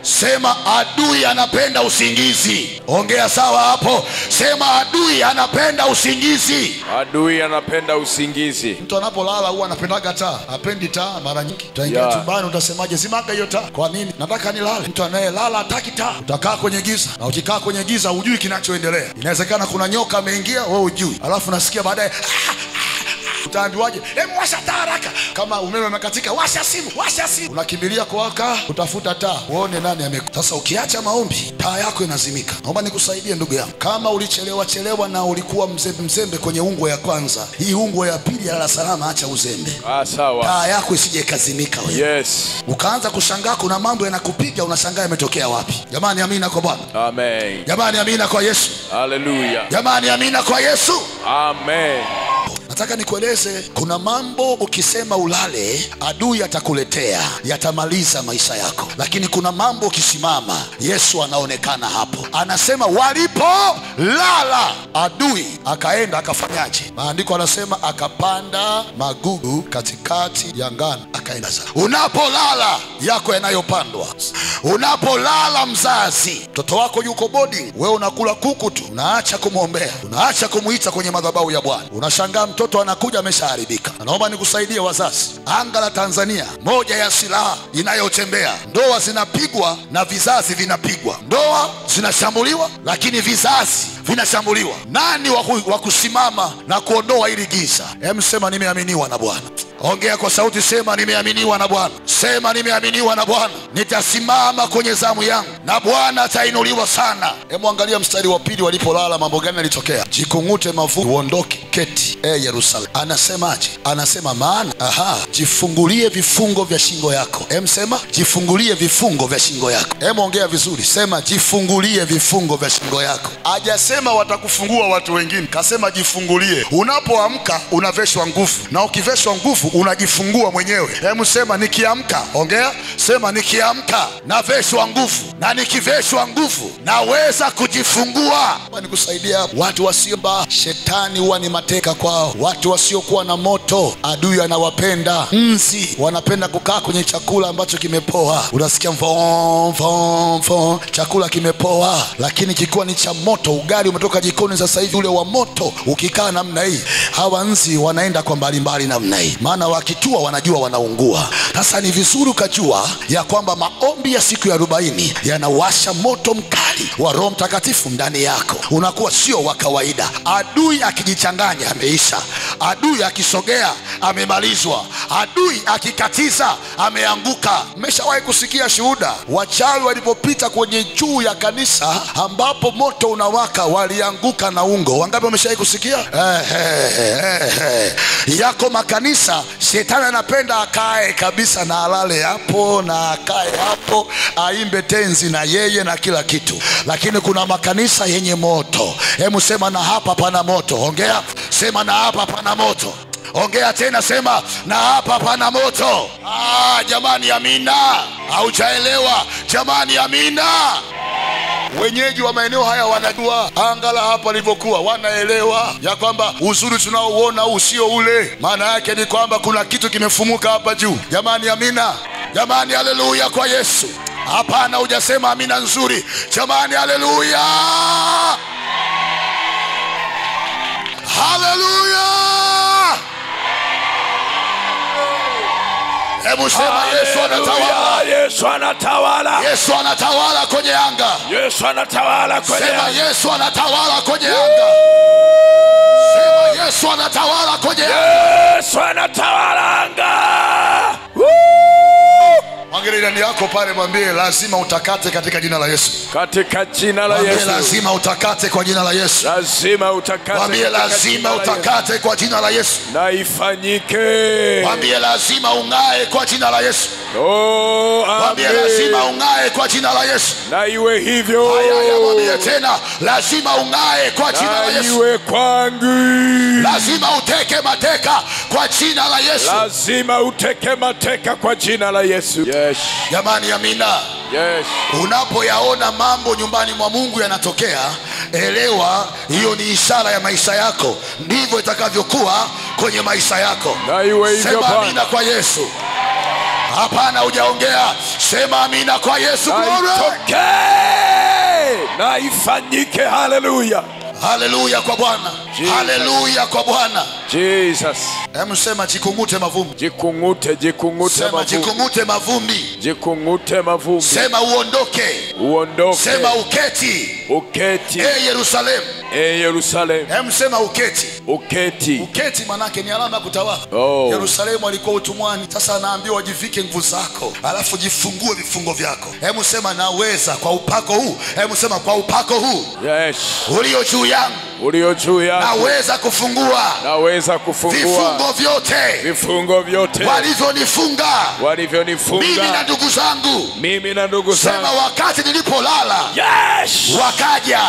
Sema adui anapenda usingizi. Ongea sawa hapo. Sema adui anapenda usingizi. Mtu anapolala huwa anapendaga taa. Hapendi taa mara nyingi. Utaingia chumbani utasemaje, zimaga hiyo taa. Kwa nini? Nataka nilale. Mtu anayelala hataki taa. Utakaa kwenye giza. Na ukikaa kwenye giza hujui kinachoendelea. Inawezekana kuna nyoka ameingia, wewe hujui. Alafu nasikia baadaye utaambiwaje, hebu washa taa haraka. Kama umeme umekatika, washa simu. Unakimbilia kuwaka utafuta taa uone nani amekuja. Sasa ukiacha maombi taa yako inazimika. Naomba nikusaidie ndugu yangu, kama ulichelewa na ulikuwa mzembe kwenye ungwe ya kwanza, hii ungwe ya pili ya la salama, acha uzembe. Taa yako isije ikazimika wewe. Ukaanza kushangaa kuna mambo yanakupiga, unashangaa yametokea wapi. Jamani amina kwa Bwana. Amen. Jamani amina kwa Yesu. Hallelujah. Jamani amina kwa Yesu. Amen. Nataka nikueleze, kuna mambo ukisema ulale adui atakuletea, yatamaliza maisha yako. Lakini kuna mambo ukisimama, Yesu anaonekana hapo. Anasema walipolala adui akaenda akafanyaje? Maandiko anasema akapanda magugu katikati ya ngano akaenda zake. Unapolala yako yanayopandwa. Unapolala mzazi, mtoto wako yuko boarding, wewe unakula kuku tu, unaacha kumwombea, unaacha kumuita kwenye madhabahu ya Bwana. Unashangaa mtoto anakuja ameshaharibika. Naomba nikusaidie wazazi, anga la Tanzania, moja ya silaha inayotembea, ndoa zinapigwa na vizazi vinapigwa. Ndoa zinashambuliwa lakini vizazi vinashambuliwa. Nani wa kusimama na kuondoa hili giza? Hebu sema nimeaminiwa na Bwana. Ongea kwa sauti, sema nimeaminiwa na Bwana. Sema nimeaminiwa na Bwana. Nitasimama kwenye zamu yangu na Bwana atainuliwa sana. Hebu angalia mstari wa pili, walipolala mambo gani yalitokea? Jikungute mavumbi uondoke, keti Yerusalemu. Anasemaje? Anasema maana jifungulie vifungo vya shingo yako. Hebu sema jifungulie vifungo vya shingo yako. Hebu ongea vizuri, sema jifungulie vifungo vya shingo yako. Hajasema watakufungua watu wengine, kasema jifungulie. Unapoamka unaveshwa nguvu, na ukiveshwa nguvu unajifungua mwenyewe. Hebu sema nikiamka. Ongea, sema nikiamka naveshwa nguvu, na nikiveshwa nguvu naweza kujifungua. Nikusaidia watu wasioomba, shetani huwa ni mateka kwao. Watu wasiokuwa na moto adui anawapenda. Nzi wanapenda kukaa kwenye chakula ambacho kimepoa. Unasikia mfo chakula kimepoa, lakini kikiwa ni cha moto, ugali umetoka jikoni sasa hivi ule wa moto, ukikaa namna hii, hawa nzi wanaenda kwa mbalimbali namna hii, maana wakitua wanajua wanaungua. Sasa ni vizuri ukajua ya kwamba maombi ya siku ya 40 yanawasha moto mkali wa Roho Mtakatifu ndani yako. Unakuwa sio wa kawaida. Adui akijichanganya ameisha. Adui akisogea amemalizwa. Adui akikatiza ameanguka. Mmeshawahi kusikia shuhuda wachawi walipopita kwenye juu ya kanisa ambapo moto unawaka, walianguka na ungo? Wangapi wameshawahi kusikia? Yako makanisa shetani anapenda akae kabisa na alale hapo na akae hapo, aimbe tenzi na yeye na kila kitu. Lakini kuna makanisa yenye moto. Hebu sema na hapa pana moto. Ongea, sema na hapa pana moto. Ongea tena, sema na hapa pana moto. Jamani amina. Haujaelewa? Jamani amina. Wenyeji wa maeneo haya wanajua angala hapa lilivyokuwa, wanaelewa ya kwamba uzuri tunaouona usio ule. Maana yake ni kwamba kuna kitu kimefumuka hapa juu. Jamani amina. Jamani haleluya kwa Yesu. Hapana, hujasema amina nzuri. Jamani haleluya. Haleluya. Hebu sema Yesu anatawala. Yesu anatawala. Yesu anatawala kwenye anga. Yesu anatawala kwenye anga. Sema Yesu anatawala kwenye anga. Sema Yesu anatawala kwenye anga. Yesu anatawala anga. Mwangalie ndani yako pale, mwambie lazima utakate katika jina la Yesu. Katika jina la Yesu. Mwambie lazima utakate kwa jina la Yesu. Lazima utakate. Mwambie lazima utakate kwa jina la Yesu. Na ifanyike. Mwambie lazima ungae kwa jina la Yesu. Oh, amen. Mwambie lazima ungae kwa jina la Yesu. Na iwe hivyo. Haya, mwambie tena lazima ungae kwa jina la Yesu. Na iwe kwangu. Lazima uteke mateka kwa jina la Yesu. Lazima uteke mateka kwa jina la Yesu. Yes. Jamani, amina. Yes. Unapoyaona mambo nyumbani mwa Mungu yanatokea, elewa hiyo ni ishara ya maisha yako. Ndivyo itakavyokuwa kwenye maisha yako. Na iwe hivyo. Sema amina kwa Yesu. Hapana, hujaongea. Sema amina kwa Yesu. Na ifanyike. Haleluya. Haleluya kwa Bwana. Haleluya kwa Bwana. Jesus. Hebu sema jikungute mavumbi. Jikungute Sema mavumbi. jikungute mavumbi. Jikungute mavumbi. Sema uondoke. Uondoke. Sema uketi. Uketi. Yerusalemu. Yerusalemu. Hebu sema uketi. Uketi. Uketi manake ni alama ya kutawala. Oh. Yerusalemu alikuwa utumwani. Sasa anaambiwa wajivike nguvu zako, alafu jifungue vifungo vyako. Hebu sema naweza kwa upako huu. Hebu sema kwa upako huu. Yes. Ulio juu yangu. Ulio juu yangu. Naweza kufungua. Naweza kufungua. Vifungo vyote. Vifungo vyote. Walivyonifunga. Walivyonifunga. Mimi na ndugu zangu. Mimi na ndugu zangu. Sema wakati nilipolala. Yes. Wakaja.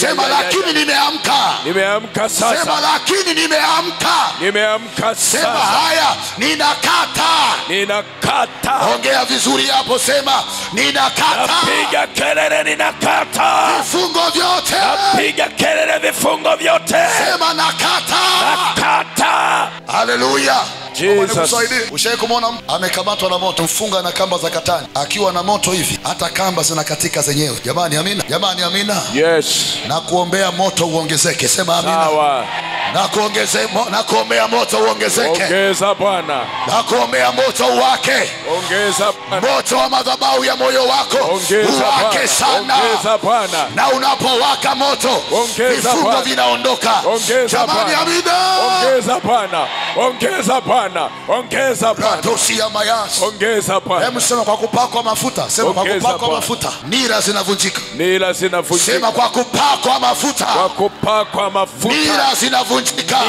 Sema lakini nimeamka. Nimeamka sasa. Sema lakini nimeamka. Nimeamka sasa. Sema haya ninakata. Ninakata. Ongea vizuri hapo, sema ninakata. Napiga kelele ninakata. Vifungo vyote. Napiga kelele vifungo vyote. Sema nakata. Nakata. Haleluya. Jesus. Ushawahi kumwona mtu amekamatwa na moto, mfunga na kamba za katani, akiwa na moto hivi hata kamba zinakatika zenyewe? Jamani amina. Jamani amina. Yes. Na kuombea moto uongezeke. Sema amina. Sawa. Na kuombea moto uongezeke. Ongeza Bwana. Na kuombea moto uwake. Ongeza Bwana. Moto wa madhabahu ya moyo wako uwake sana. Ongeza Bwana. Na unapowaka moto vifungo vinaondoka. Jamani amina. Ongeza Bwana. Ongeza Bwana. Ongeza Bwana. Tosia mayas. Ongeza Bwana. Hebu sema kwa kupakwa mafuta. Sema kwa kupakwa mafuta. Nira zinavunjika. Nira zinavunjika. Sema kwa kupakwa mafuta. Kwa kupakwa mafuta. Nira zinavunjika.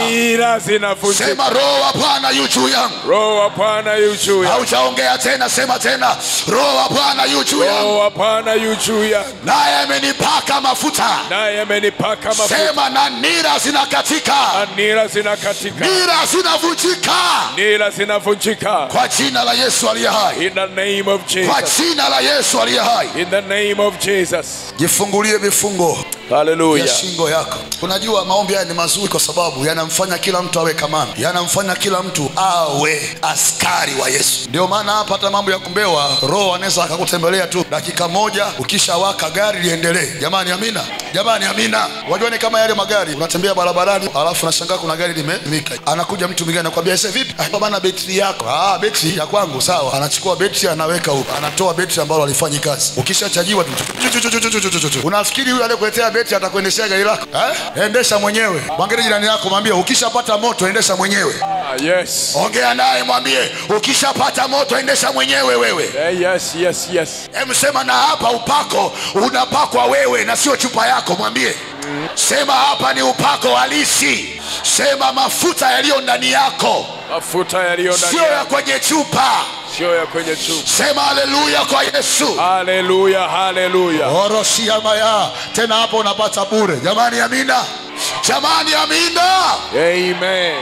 Nira zinavunjika. Sema roho wa Bwana yu juu yangu. Roho wa Bwana yu juu yangu. Haujaongea tena, sema tena. Roho wa Bwana yu juu yangu. Roho wa Bwana yu juu yangu. Naye amenipaka mafuta. Naye amenipaka mafuta. Sema na nira zinakatika. Na nira zinakatika. Nira zinavunjika. Nira zinavunjika. Kwa jina la Yesu aliye hai. In the name of Jesus. Kwa jina la Yesu aliye hai. In the name of Jesus. Jifungulie vifungo. Hallelujah. Ya shingo yako. Unajua maombi haya ni mazuri kwa sababu yanamfanya kila mtu awe kamanda. Yanamfanya kila mtu awe askari wa Yesu. Ndio maana hapa hata mambo ya kumbewa, Roho anaweza akakutembelea tu dakika moja, ukishawaka gari liendelee. Jamani amina. Jamani amina. Unajua ni kama yale magari, unatembea barabarani, alafu unashangaa kuna gari limemika. Anakuja mtu mwingine anakuambia sasa vipi? Bwana betri yako. Betri ya kwangu sawa. Anachukua betri anaweka huko. Anatoa betri ambalo alifanyi kazi. Ukishachajiwa unafikiri yule aliyekuletea betri atakuendeshea gari lako? Endesha mwenyewe. Mwambie jirani yako, mwambie ukishapata moto endesha mwenyewe. Yes. Ongea naye mwambie ukishapata moto endesha mwenyewe wewe. Yes. Hebu sema na hapa upako unapakwa wewe na sio chupa yako, mwambie. Sema hapa ni upako halisi. Sema mafuta yaliyo ndani yako. Mafuta yaliyo ndani sio ya kwenye chupa. Sio ya kwenye chupa. Sema haleluya kwa Yesu. Haleluya, haleluya. Oroshia maya. Tena hapo unapata bure. Jamani amina. Jamani amina. Amen.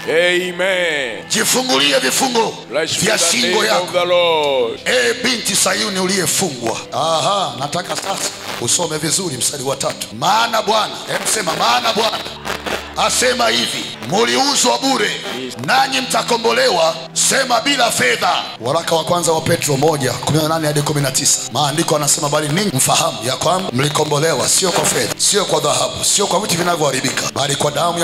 Amen. Jifungulie vifungo vya shingo yako. Binti Sayuni uliyefungwa. Nataka sasa usome vizuri mstari wa 3. Maana Bwana, hebu sema maana Bwana asema hivi, muliuzwa bure, nanyi mtakombolewa, sema bila fedha. Waraka wa kwanza wa Petro 1:18 hadi 19. Maandiko yanasema, bali ninyi mfahamu ya kwamba mlikombolewa sio kwa fedha, sio kwa dhahabu, sio kwa vitu vinavyoharibika, bali kwa damu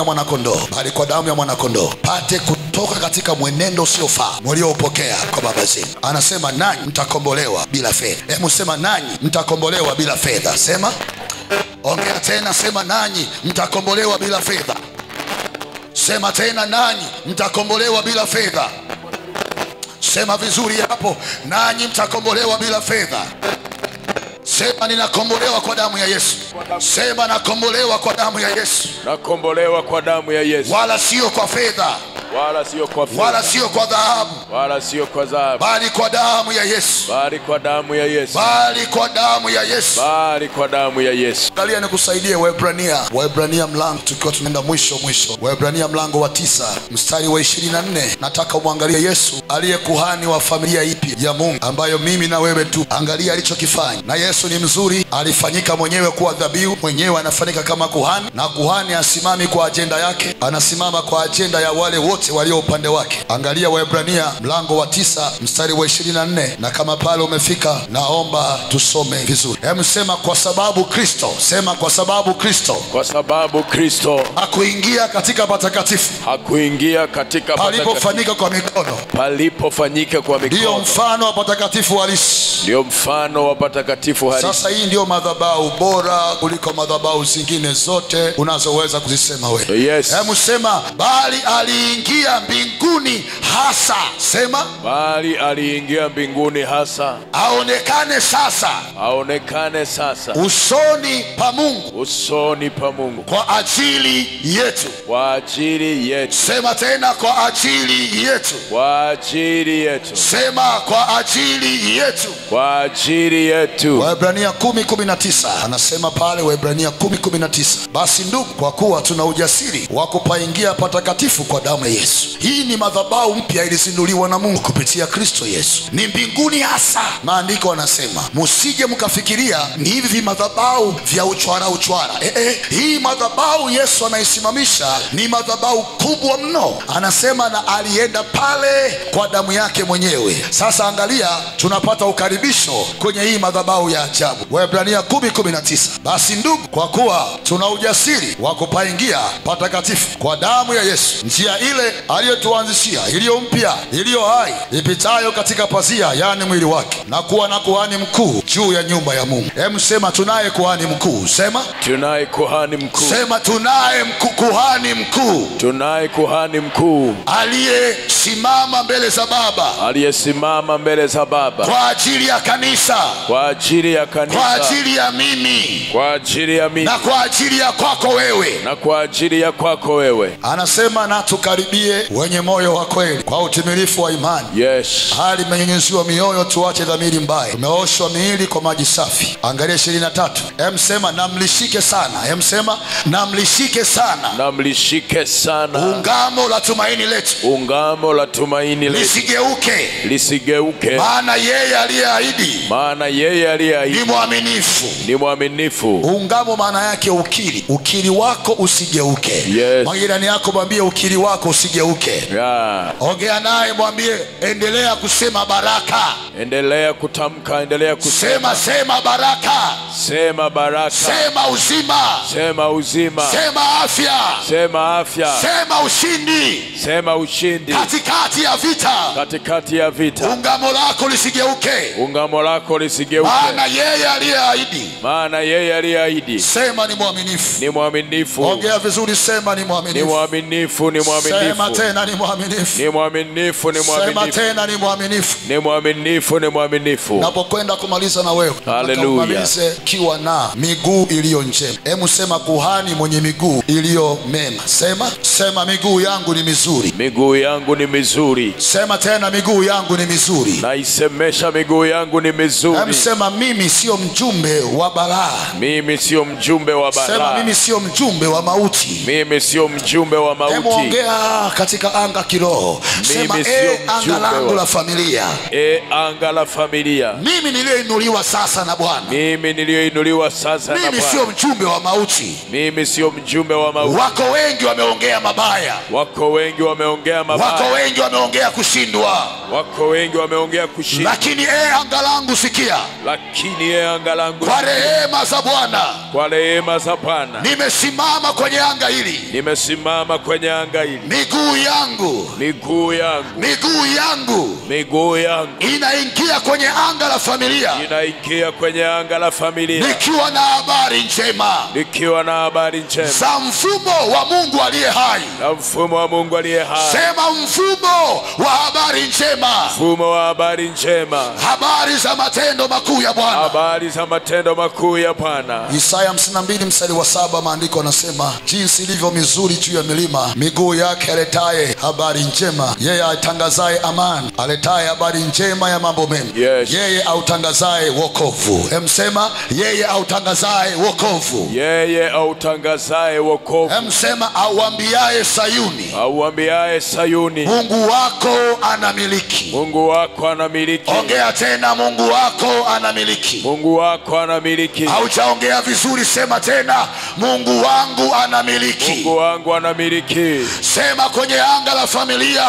ya mwanakondoo, pate kutoka katika mwenendo usiofaa mlioupokea kwa baba zenu. Anasema nanyi mtakombolewa bila fedha. Hebu sema nanyi mtakombolewa bila fedha. Sema, ongea tena, sema nanyi mtakombolewa bila fedha. Sema tena, nanyi mtakombolewa bila fedha. Sema vizuri hapo, nanyi mtakombolewa bila fedha. Sema, ninakombolewa kwa damu ya Yesu. Sema, nakombolewa kwa damu ya Yesu. Nakombolewa kwa damu ya Yesu. Wala sio kwa fedha, wala sio kwa fedha, wala sio kwa dhahabu, wala sio kwa dhahabu, bali kwa damu ya Yesu, bali kwa damu ya Yesu, bali kwa damu ya Yesu, bali kwa damu ya Yesu. Angalia nikusaidie Waebrania mlango, tukiwa tunaenda mwisho. Waebrania mlango wa 9 mstari wa 24. Nataka umwangalie Yesu aliye kuhani wa familia ipi ya Mungu ambayo mimi na wewe tu. Angalia alichokifanya. Na Yesu ni mzuri, alifanyika mwenyewe kuwa dhabihu, mwenyewe anafanyika kama kuhani, na kuhani asimami kwa ajenda yake, anasimama kwa ajenda ya wale wote walio upande wake. Angalia Waebrania mlango wa 9 mstari wa 24, na kama pale umefika naomba tusome vizuri. Hebu sema, kwa sababu Kristo. Sema, kwa sababu Kristo. Kwa sababu Kristo hakuingia katika patakatifu, hakuingia katika palipofanyika kwa mikono, palipofanyika kwa mikono. Ndio mfano wa patakatifu halisi, ndio mfano wa patakatifu halisi. Sasa hii ndio madhabahu bora kuliko madhabahu zingine zote unazoweza kuzisema wewe. Yes. Hebu sema, bali aliingia mbinguni hasa. Sema, bali aliingia mbinguni hasa, aonekane sasa usoni pa Mungu, kwa ajili yetu. Sema tena, kwa ajili yetu. Sema, kwa ajili yetu. Waebrania 10:19 anasema pale, Waebrania 10:19, basi ndugu, kwa kuwa tuna ujasiri wa kupaingia patakatifu kwa damu ya Yesu. Hii ni madhabahu mpya ilizinduliwa na Mungu kupitia Kristo Yesu, ni mbinguni hasa. Maandiko anasema, musije mkafikiria ni hivi madhabahu vya uchwara. Hii madhabahu Yesu anaisimamisha ni madhabahu kubwa mno. Anasema na alienda pale kwa damu yake mwenyewe. Sasa angalia, tunapata ukaribisho kwenye hii madhabahu ya ajabu. Waebrania 10:19, basi ndugu, kwa kuwa tuna ujasiri wa kupaingia patakatifu kwa damu ya Yesu, njia ile aliyotuanzishia, iliyo mpya, iliyo hai, ipitayo katika pazia, yani mwili wake, na kuwa na kuhani mkuu juu ya nyumba ya Mungu. Hebu sema, tunaye kuhani mkuu. Sema, tunaye kuhani mkuu. Sema, tunaye kuhani mkuu. Tunaye kuhani mkuu aliyesimama mbele za Baba, kwa ajili ya kanisa, kwa ajili ya mimi, na kwa ajili ya kwako wewe, Anasema, na tukaribie wenye moyo wa kweli kwa utimilifu wa imani. Yes. Hali imenyunyuziwa mioyo, tuache dhamiri mbaya, tumeoshwa miili kwa maji safi. Angalia 23. Sema, namlishike sana ungamo la tumaini letu, lisigeuke, maana yeye aliyeahidi ni mwaminifu. Ungamo maana yake ukiri wako usigeuke. Yes. Mwingine yako mwambie, ukiri wako usigeuke. Yeah. Ongea naye mwambie, endelea kusema baraka, endelea kutamka, endelea kusema. Sema baraka, sema uzima, sema afya, sema ushindi katikati ya vita. Ungamo lako lisigeuke, maana yeye aliyeahidi, sema ni mwaminifu. Ongea vizuri, sema ni mwaminifu. Sema tena, ni mwaminifu. Sema tena, ni mwaminifu. Napokwenda kumaliza na wewe, kumalize kiwa na miguu iliyo njema. Hebu sema, kuhani mwenye miguu iliyo mema. Sema miguu yangu ni mizuri. Sema tena, miguu yangu ni mizuri. Naisemesha, miguu yangu ni mizuri. Hebu sema, mimi sio mjumbe wa balaa. Sema, mimi sio mjumbe wa mauti. Hebu ongea katika anga kiroho. Sema, anga langu la familia anga la familia. Mimi niliyoinuliwa sasa na Bwana. Mimi niliyoinuliwa sasa na Bwana. Mimi sio mjumbe wa mauti. Mimi sio mjumbe wa mauti. Wako wengi wameongea mabaya. Wako wengi wameongea mabaya. Wako wengi wameongea kushindwa. Wako wengi wameongea kushindwa. Lakini anga langu sikia. Lakini anga langu, kwa rehema za Bwana, kwa rehema za Bwana, nimesimama kwenye anga hili. Nimesimama kwenye anga hili. Miguu yangu, miguu yangu, miguu yangu, miguu yangu inaingia kwenye anga la familia. Inaingia kwenye anga la familia. Nikiwa na habari njema. Nikiwa na habari njema za mfumo wa Mungu aliye hai. Na mfumo wa Mungu aliye hai. Sema mfumo wa habari njema. Mfumo wa habari njema. Habari za matendo makuu ya Bwana. Habari za matendo makuu ya Bwana. Isaya 52 mstari wa 7, maandiko yanasema, jinsi ilivyo mizuri juu ya milima miguu yake aletaye habari njema, yeye atangazaye amani, aletaye habari njema ya mambo mema. Yes. Yeye autangazaye wokovu. Emsema yeye autangazaye wokovu. Yeye autangazaye wokovu. Emsema auambiaye Sayuni. Auambiaye Sayuni, Mungu wako anamiliki. Mungu wako anamiliki. Ongea tena, Mungu wako anamiliki. Mungu wako anamiliki. Haujaongea vizuri, sema tena, Mungu wangu anamiliki. Mungu wangu anamiliki. Sema kwenye anga la familia,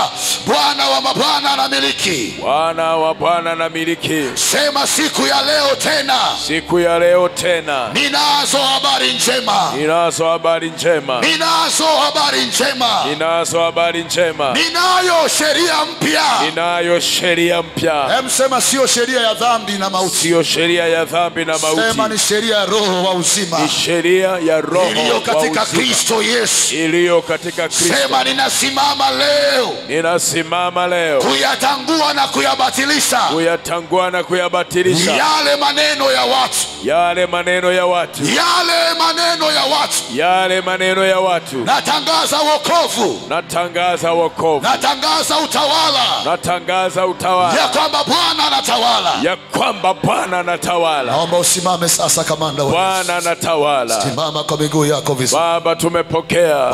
Bwana wa mabwana anamiliki. Bwana wa Bwana anamiliki. Sema siku ya leo tena, siku ya leo tena, ninazo habari njema. Ninazo habari njema. Ninazo habari njema. Ninazo habari njema. Ninayo sheria mpya. Ninayo sheria mpya. Sema sio sheria ya dhambi na mauti. Sio sheria ya dhambi na mauti. Sema ni sheria ya roho wa uzima. Ni sheria ya roho iliyo katika Kristo Yesu. Iliyo katika Kristo. Sema ninasimama leo. Ninasimama leo kuyatangua na kuyabatilisha. Kuyatangua na kuyabatilisha yale maneno ya watu. Yale maneno ya watu. Yale maneno ya watu. Yale maneno ya watu. Natangaza wokovu. Natangaza wokovu. Natangaza utawala. Natangaza utawala. Ya kwamba Bwana anatawala. Ya kwamba Bwana anatawala. Naomba usimame sasa, kamanda. Bwana anatawala. Simama kwa miguu yako vizuri. Baba, tumepokea.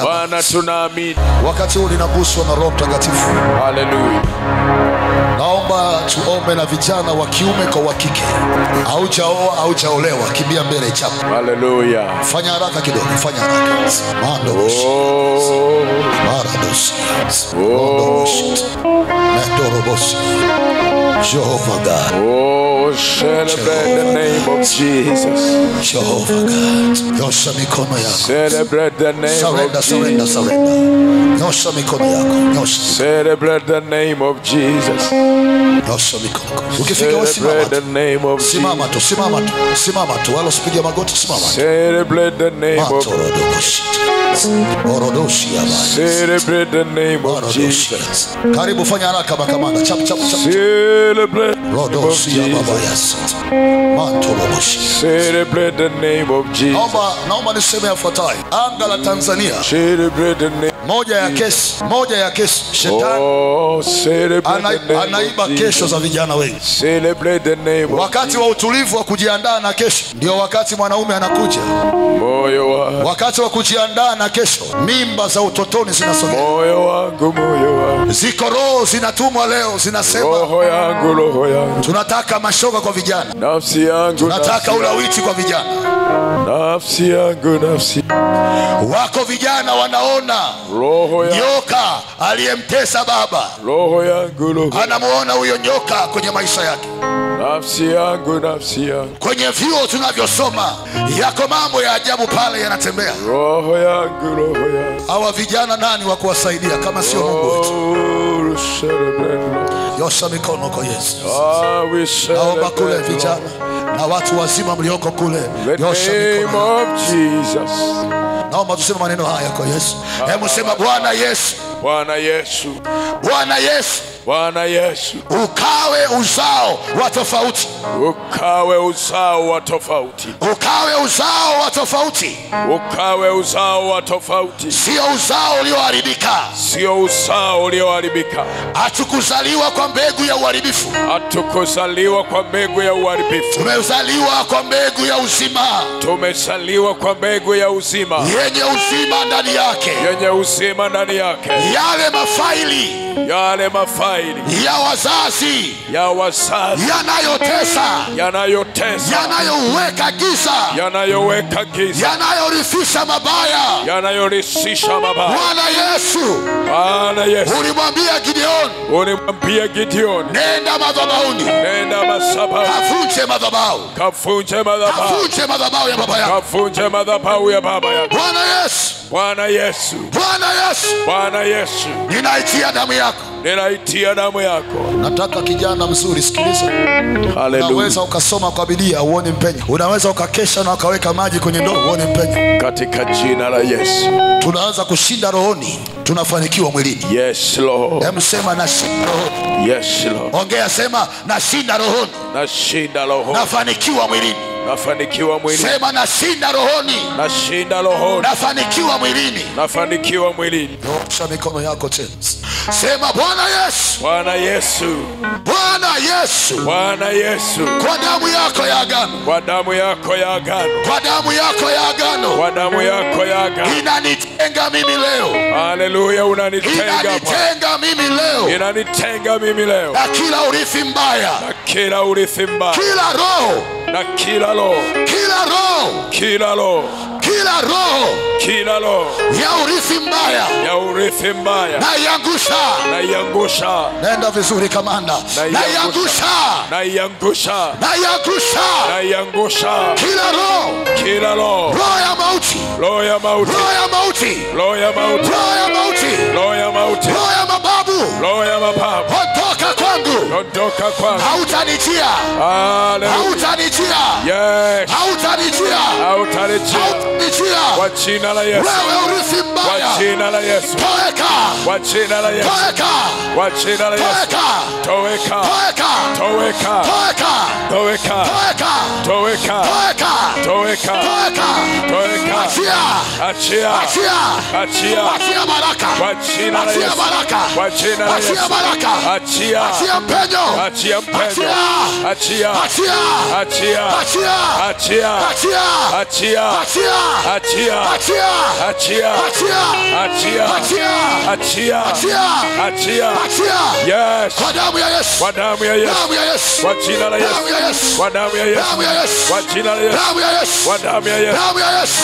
Bwana, tunaamini. Wakati huu ninaguswa na Roho Mtakatifu. Haleluya. Naomba tuombe na vijana wa kiume kwa wa kike. Haujaoa, haujaolewa, kimbia mbele chapo. Haleluya. Fanya haraka kidogo, fanya haraka. Mandoboshi. Maradosi. Mandoboshi. Mandoroboshi. Jehovah God. Oh, celebrate the name of Jesus. Jehovah God. Nyosha mikono yako. Celebrate the name surrender, of surrender, Jesus. surrender. Nyosha mikono yako. Nyosha. Celebrate the name of Jesus. Nyosha mikono. Ukifika usimama tu. Simama tu, simama tu. Simama tu. Wala usipige magoti, simama tu. Celebrate the name of Jesus. Celebrate the name of Jesus. Karibu, fanya haraka makamanda. Chap chap chap. Celebrate the name of Jesus. Celebrate the name of Jesus. Naomba niseme yafuatayo. Anga la Tanzania. Celebrate the name. Moja ya kesi shetani anaiba kesho za vijana wengi. Celebrate the name. Wakati wa utulivu wa kujiandaa na kesho ndio wakati mwanaume anakuja. Wakati wa kujiandaa na kesho mimba za utotoni zinasogea. Moyo wangu. Ziko roho zinatumwa leo, zinasema roho yangu. Tunataka mashoga kwa vijana. Nafsi yangu. Tunataka ulawiti kwa vijana. Nafsi yangu. Wako vijana wanaona nyoka aliyemtesa baba. Roho yangu. Anamuona huyo nyoka kwenye maisha yake. Nafsi yangu. Kwenye vyuo tunavyosoma yako mambo ya ajabu pale yanatembea. Roho yangu. Hawa vijana nani wa kuwasaidia kama sio Mungu wetu? Nyosha mikono kwa Yesu. Naomba kule vijana na watu wazima mlioko kule, nyosha mikono. Naomba tuseme maneno haya kwa Yesu. Hebu sema, Bwana Yesu. Bwana Yesu. Bwana Yesu. Bwana Yesu. Ukawe uzao wa tofauti. Ukawe uzao wa tofauti. Ukawe uzao wa tofauti. Ukawe uzao wa tofauti. Sio uzao ulioharibika. Sio uzao ulioharibika. Hatukuzaliwa kwa mbegu ya uharibifu. Hatukuzaliwa kwa mbegu ya uharibifu. Tumezaliwa kwa mbegu ya uzima. Tumezaliwa kwa mbegu ya uzima. Yenye uzima ndani yake. Yenye uzima ndani yake. Yale mafaili mafaili ya wazazi yanayotesa, yanayoweka giza, yanayorithisha mabaya. Bwana Yesu, ulimwambia Gideon, nenda madhabahuni, kavunje madhabahu ya baba yako. Bwana Yesu, ninaitia damu yako. Nataka kijana mzuri, sikiliza. Hallelujah. Unaweza ukasoma kwa bidii uone mpenyo. Unaweza ukakesha na ukaweka maji kwenye ndoo uone mpenyo. Katika jina la Yesu. Tunaanza kushinda rohoni, tunafanikiwa mwilini. Yes Lord. Sema nashinda rohoni. Yes Lord. Ongea, sema nashinda rohoni. Nafanikiwa mwilini. Sema nashinda rohoni. Nafanikiwa mwilini. Nyosha mikono yako tena. Sema Bwana Yesu. Kwa damu yako ya agano. Inanitenga mimi leo. Haleluya, inanitenga mimi leo. Na kila urithi mbaya. Kila roho ya urithi mbaya naiangusha. Nenda vizuri kamanda. Naiangusha. Kila roho ya mauti, roho ya mababu, ondoka kwangu. Hautanijia. Yes. Hautanijia. Kwa jina la Yesu. Wewe urithi mbaya. Kwa jina la Yesu. Toweka. Kwa jina la Yesu. Kwa jina la Yesu. Toweka. Achia baraka. Kwa jina la Yesu. Achia mpenyo. Yes. Kwa damu ya Yesu. Kwa jina la Yesu. Kwa damu ya Yesu. Kwa jina la Yesu.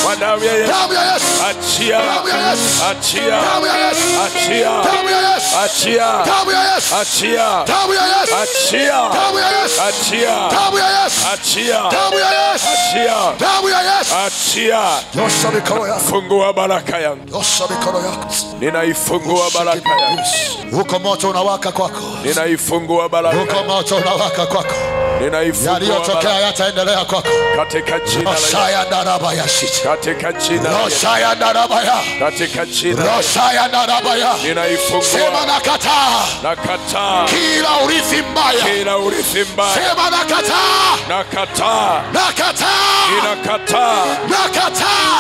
Kwa damu ya Yesu. Achia. Fungua baraka yangu. Ninaifungua baraka yangu. Huko moto unawaka kwako. Ninaifungua baraka. Huko moto unawaka kwako. Yaliyotokea yataendelea kwako. Katika jina la Yesu. Katika jina la Yesu. Katika jina la Yesu. Ninaifungua. Sema nakataa. Kila urithi mbaya. Sema nakataa.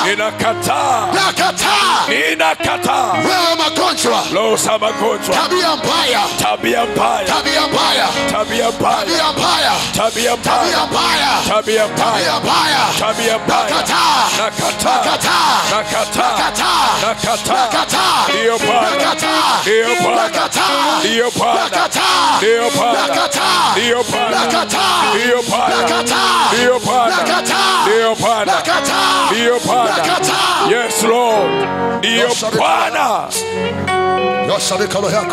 Ninakataa. Wewe magonjwa. Tabia mbaya. Yes Lord. Ndio Bwana.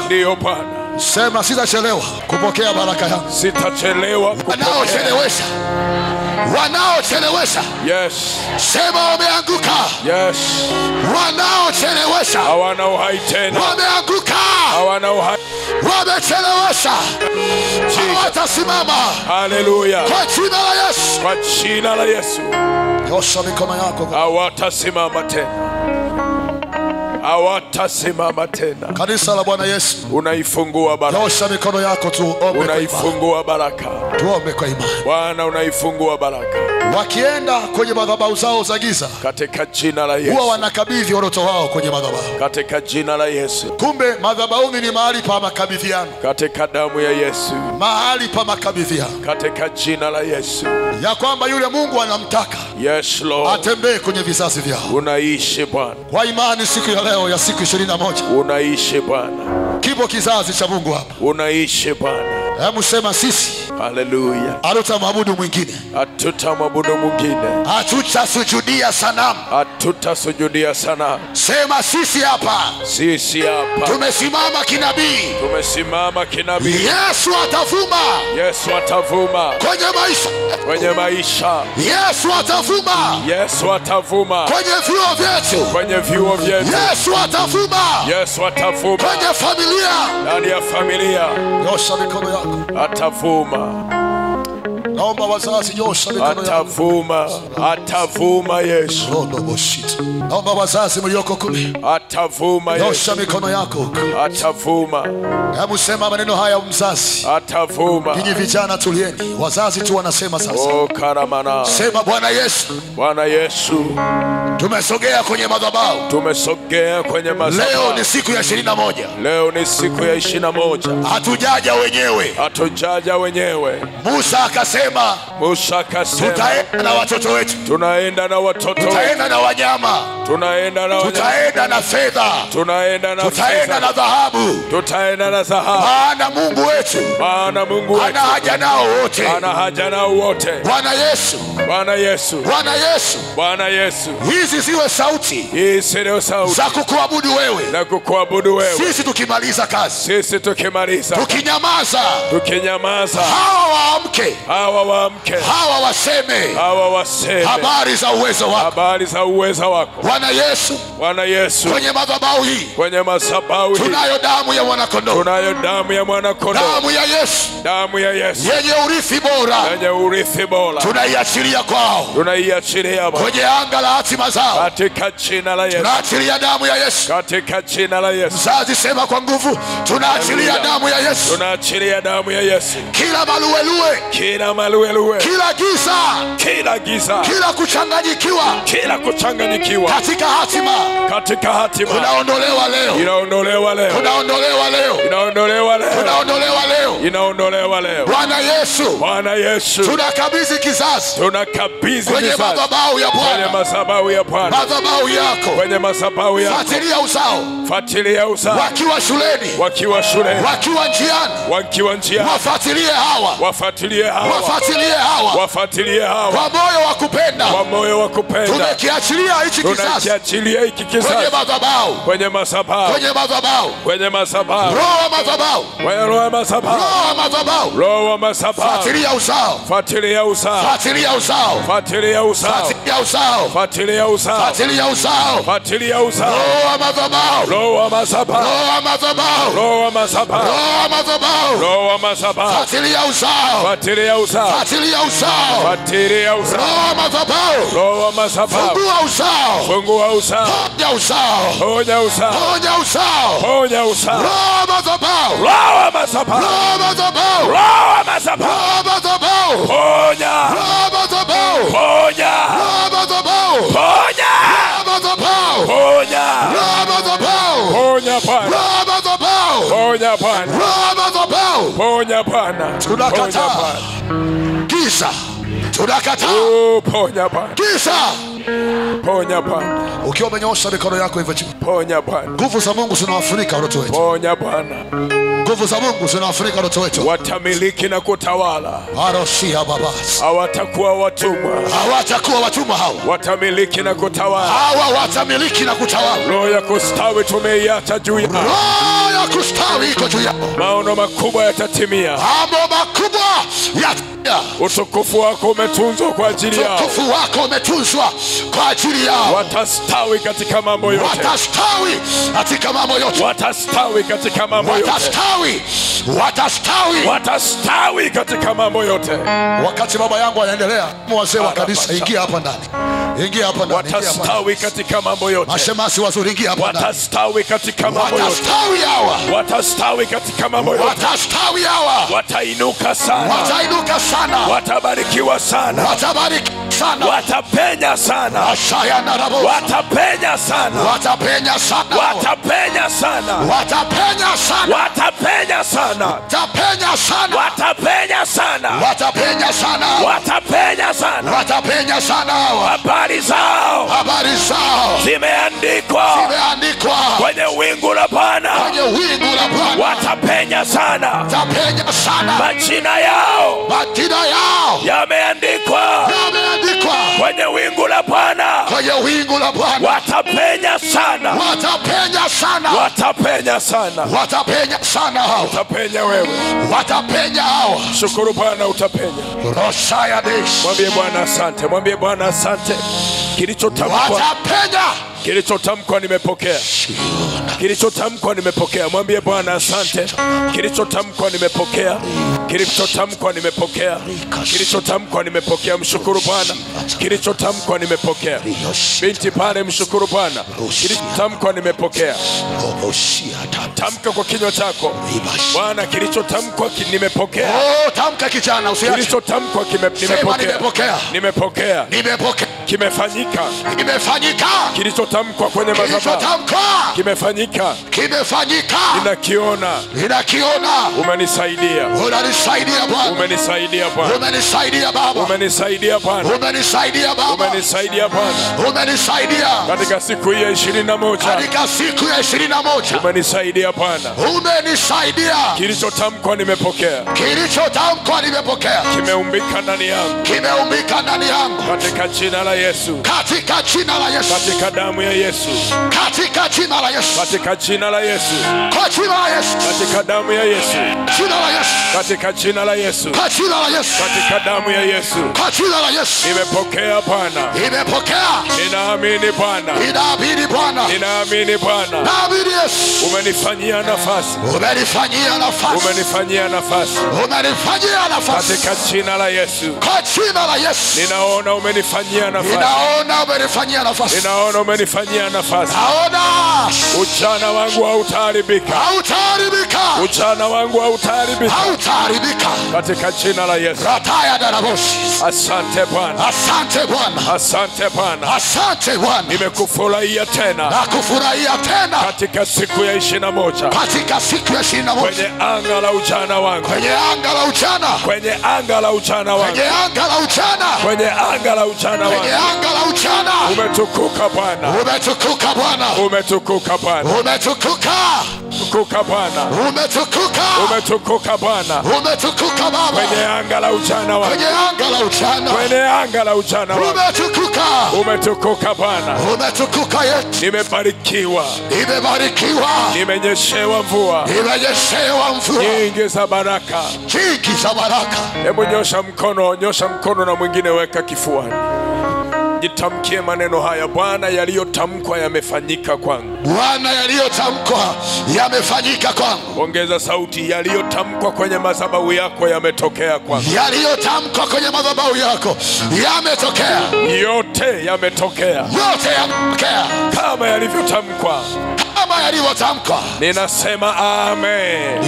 Ndio Bwana. Sema sitachelewa kupokea baraka yangu. Wanaochelewesha. Yes. Sema wameanguka. Yes. Wanaochelewesha. Hawana uhai tena. Wameanguka. Hawana uhai. Wamechelewesha. Hawatasimama. Haleluya. Kwa jina la Yesu. Kwa jina la Yesu. Nyosha mikono yako. Hawatasimama tena. Kanisa la Bwana Yesu. Unaifungua baraka. Nyosha mikono yako tu. Unaifungua baraka. Tuombe kwa imani. Bwana, unaifungua baraka. Wakienda kwenye madhabahu zao za giza, katika jina la Yesu, huwa wanakabidhi watoto wao kwenye madhabahu. Katika jina la Yesu. Kumbe madhabahuni ni mahali pa makabidhiano. Katika damu ya Yesu. Mahali pa makabidhiano. Katika jina la Yesu. Ya kwamba yule Mungu anamtaka. Yes Lord. Atembee kwenye vizazi vyao. Unaishi Bwana. Kwa imani siku ya leo ya siku 21. Unaishi Bwana. Kipo kizazi cha Mungu hapa. Unaishi Bwana. Hebu sema sisi. Haleluya. Hatutamwabudu mwingine. Hatutamwabudu mwingine. Hatutasujudia sanamu. Hatutasujudia sanamu. Sema sisi hapa. Sisi hapa. Tumesimama kinabii. Tumesimama kinabii. Yesu atavuma. Yesu atavuma. Kwenye maisha. Kwenye maisha. Yesu atavuma. Yesu atavuma. Kwenye vyuo vyetu. Kwenye vyuo vyetu. Yesu atavuma. Yesu atavuma. Kwenye familia. Ndani ya familia. Nyosha mikono yako. Atavuma. Naomba wazazi nyosha mikono yako. Atavuma. Atavuma Yesu. Naomba wazazi mlioko kule. Atavuma Yesu. Nyosha mikono yako. Atavuma. Hebu sema maneno haya mzazi. Atavuma. Nyinyi vijana tulieni. Wazazi tu wanasema sasa. Oh karamana. Sema Bwana Yesu. Bwana Yesu. Tumesogea kwenye madhabahu. Tumesogea kwenye madhabahu. Leo ni siku ya 21. Leo ni siku ya 21. Hatujaja wenyewe. Hatujaja wenyewe. Musa akasema. Tutaenda na watoto wetu. Tunaenda na watoto. Tutaenda na wanyama. Tunaenda na wanyama. Tutaenda na fedha. Tunaenda na tutaenda na dhahabu. Tutaenda na dhahabu. Maana Mungu wetu. Maana Mungu wetu. Ana haja nao wote. Ana haja nao wote. Bwana Yesu. Bwana Yesu. Bwana Yesu. Bwana Yesu. Hizi ziwe sauti. Hizi ndio sauti. Za kukuabudu wewe. Za kukuabudu wewe. Sisi tukimaliza kazi. Sisi tukimaliza. Tukinyamaza. Tukinyamaza. Hawa waamke. Hawa waamke. Hawa waseme. Hawa waseme. Habari za uwezo wako. Habari za uwezo wako. Bwana Yesu. Bwana Yesu. Kwenye madhabahu hii. Kwenye madhabahu hii. Tunayo damu ya mwanakondoo. Tunayo damu ya mwanakondoo. Damu ya Yesu. Damu ya Yesu. Yenye urithi bora. Yenye urithi bora. Tunaiachilia kwao. Tunaiachilia kwenye anga la hatima zao. Katika jina la Yesu. Tunaachilia damu ya Yesu. Katika jina la Yesu. Mzazi sema kwa nguvu. Tunaachilia damu ya Yesu. Tunaachilia damu ya Yesu. Kila maluelue. Kila maluelue. Kila giza. Kila giza. Kila kuchanganyikiwa. Kila kuchanganyikiwa. Katika hatima. Katika hatima. Unaondolewa leo. Inaondolewa leo. Unaondolewa leo. Inaondolewa leo. Unaondolewa leo. Inaondolewa leo. Bwana Yesu. Bwana Yesu. Tunakabidhi kizazi. Tunakabidhi kwenye madhabahu ya Bwana. Kwenye madhabahu ya Bwana. Madhabahu yako. Kwenye madhabahu yako. Fuatilia uzao. Fuatilia uzao. Wakiwa shuleni. Wakiwa shuleni. Wakiwa njiani. Wakiwa njiani. Wafuatilie hawa. Wafuatilie hawa. Wafuatilie hawa. Wafuatilie hawa. Kwa moyo wa kupenda. Kwa moyo wa kupenda. Tumekiachilia hichi kizazi. Tunakiachilia hiki kizazi. Kwenye madhabahu. Kwenye madhabahu. Kwenye madhabahu. Kwenye madhabahu. Roho wa madhabahu. Roho wa madhabahu. Roho wa madhabahu. Roho wa madhabahu. Fuatilia uzao. Fuatilia uzao. Fuatilia uzao. Fuatilia uzao. Fuatilia uzao. Fuatilia uzao. Fuatilia uzao. Fuatilia uzao. Roho wa madhabahu. Roho wa madhabahu. Roho wa madhabahu. Roho wa madhabahu. Roho wa madhabahu. Roho wa madhabahu. Fuatilia uzao. Fuatilia uzao. Fuatilia uzao. Fuatilia uzao. Roho wa madhabahu. Roho wa madhabahu. Fungua uzao. Fungua uzao. Ponya uzao. Ponya uzao. Ponya uzao. Ponya uzao. Roho wa madhabahu. Roho wa madhabahu. Roho wa madhabahu. Roho wa madhabahu. Roho wa madhabahu. Ponya. Roho wa madhabahu. Ponya. Roho wa madhabahu. Ponya. Roho wa madhabahu. Ponya. Roho wa madhabahu. Ponya Bwana. Roho wa madhabahu. Ponya Bwana. Roho wa madhabahu. Ponya Bwana. Tunakataa giza. Tunakataa. Oh, ponya Bwana. Giza. Ponya Bwana. Ukiwa umenyoosha mikono yako hivyo chini. Ponya Bwana. Nguvu za Mungu zinawafunika watoto wetu. Ponya Bwana. Nguvu za Mungu zinawafunika watoto wetu. Watamiliki na kutawala. Aroshia babas. Hawatakuwa watumwa. Hawatakuwa watumwa hao. Watamiliki na kutawala. Hawa watamiliki na kutawala. Roho ya kustawi tumeiacha juu yao. Roho ya kustawi iko juu yao. Maono makubwa yatatimia. Mambo makubwa yatatimia. Utukufu wako umetunzwa kwa ajili yao. Utukufu wako umetunzwa kwa ajili yao. Watastawi katika mambo yote. Watastawi katika mambo yote. Watastawi katika mambo yote. Watastawi. Watastawi. Watastawi katika mambo yote. Wakati baba yangu anaendelea, wazee wa kanisa, ingia hapa ndani. Ingia hapa ndani. Watastawi katika mambo yote. Mashemasi wazuri, ingia hapa ndani. Watastawi katika mambo yote. Watastawi hawa. Watastawi katika mambo yote. Watastawi hawa. Watainuka sana. Watainuka sana. Watabarikiwa sana. Watabariki sana. Watapenya sana. Ashaya na rabo. Watapenya sana. Watapenya sana. Watapenya sana. Watapenya sana. Watapenya sana. Watapenya sana. Watapenya sana. Watapenya sana. Watapenya sana. Watapenya sana. Habari zao. Habari zao zimeandikwa. Zimeandikwa kwenye wingu la Bwana. Kwenye wingu la Bwana. watapenya sana, watapenya sana. majina yao yameandikwa kwenye wingu la Bwana, watapenya sana, utapenya wewe, watapenya hao. shukuru Bwana, utapenya. Mwambie Bwana asante, mwambie Bwana asante. Kilichotamkwa nimepokea, kilichotamkwa nimepokea. Mwambie Bwana asante. Kilichotamkwa nimepokea, kilichotamkwa nimepokea, kilichotamkwa nimepokea. Mshukuru Bwana, kilichotamkwa nimepokea. Binti pale, mshukuru Bwana, kilichotamkwa nimepokea. Tamka kwa kinywa chako, Bwana, kilichotamkwa nimepokea. Tamka kijana, usiache. Kilichotamkwa nimepokea. Nimepokea. Kimefanyika. Kilichotamkwa kwenye madhabahu kimefanyika. Ninakiona. Umenisaidia Bwana. Umenisaidia Bwana. Katika siku hii ya 21. Umenisaidia Bwana. Kilichotamkwa nimepokea. Kimeumbika ndani yangu. Katika jina la Yesu. Katika damu ya Yesu. Katika jina la Yesu. Katika damu ya Yesu. Katika jina la Yesu. Katika damu ya Yesu. Nimepokea Bwana. Ninaamini Bwana. Umenifanyia nafasi. Katika jina la Yesu. Ninaona umenifanyia nafasi. Ujana wangu hautaharibika. Katika jina la Yesu. Asante Bwana. Nimekufurahia tena. Katika siku ya 21. Kwenye anga la ujana wangu. Umetukuka Bwana. Kwenye anga la ujana wangu. Umetukuka Bwana. Nimebarikiwa. Nimenyeshewa mvua nyingi za baraka. Hebu nyosha mkono na mwingine weka kifuani. Jitamkie maneno haya: Bwana, yaliyotamkwa yamefanyika kwangu. Ongeza sauti: yaliyotamkwa kwenye madhabahu yako yametokea kwangu. Yote yametokea. Kama yalivyotamkwa. Ninasema amen.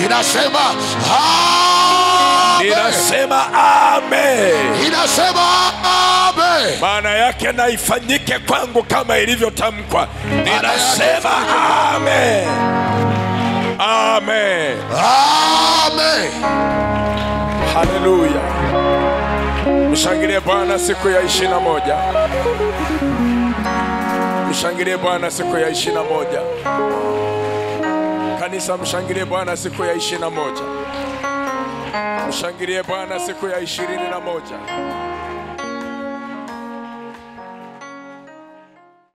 Maana yake na ifanyike kwangu kama ilivyotamkwa. Ninasema amen. Haleluya. Mshangilie Bwana siku ya 21. Mshangilie Bwana siku ya 21. Kanisa, mshangilie Bwana siku ya 21. Mshangilie Bwana siku ya 21.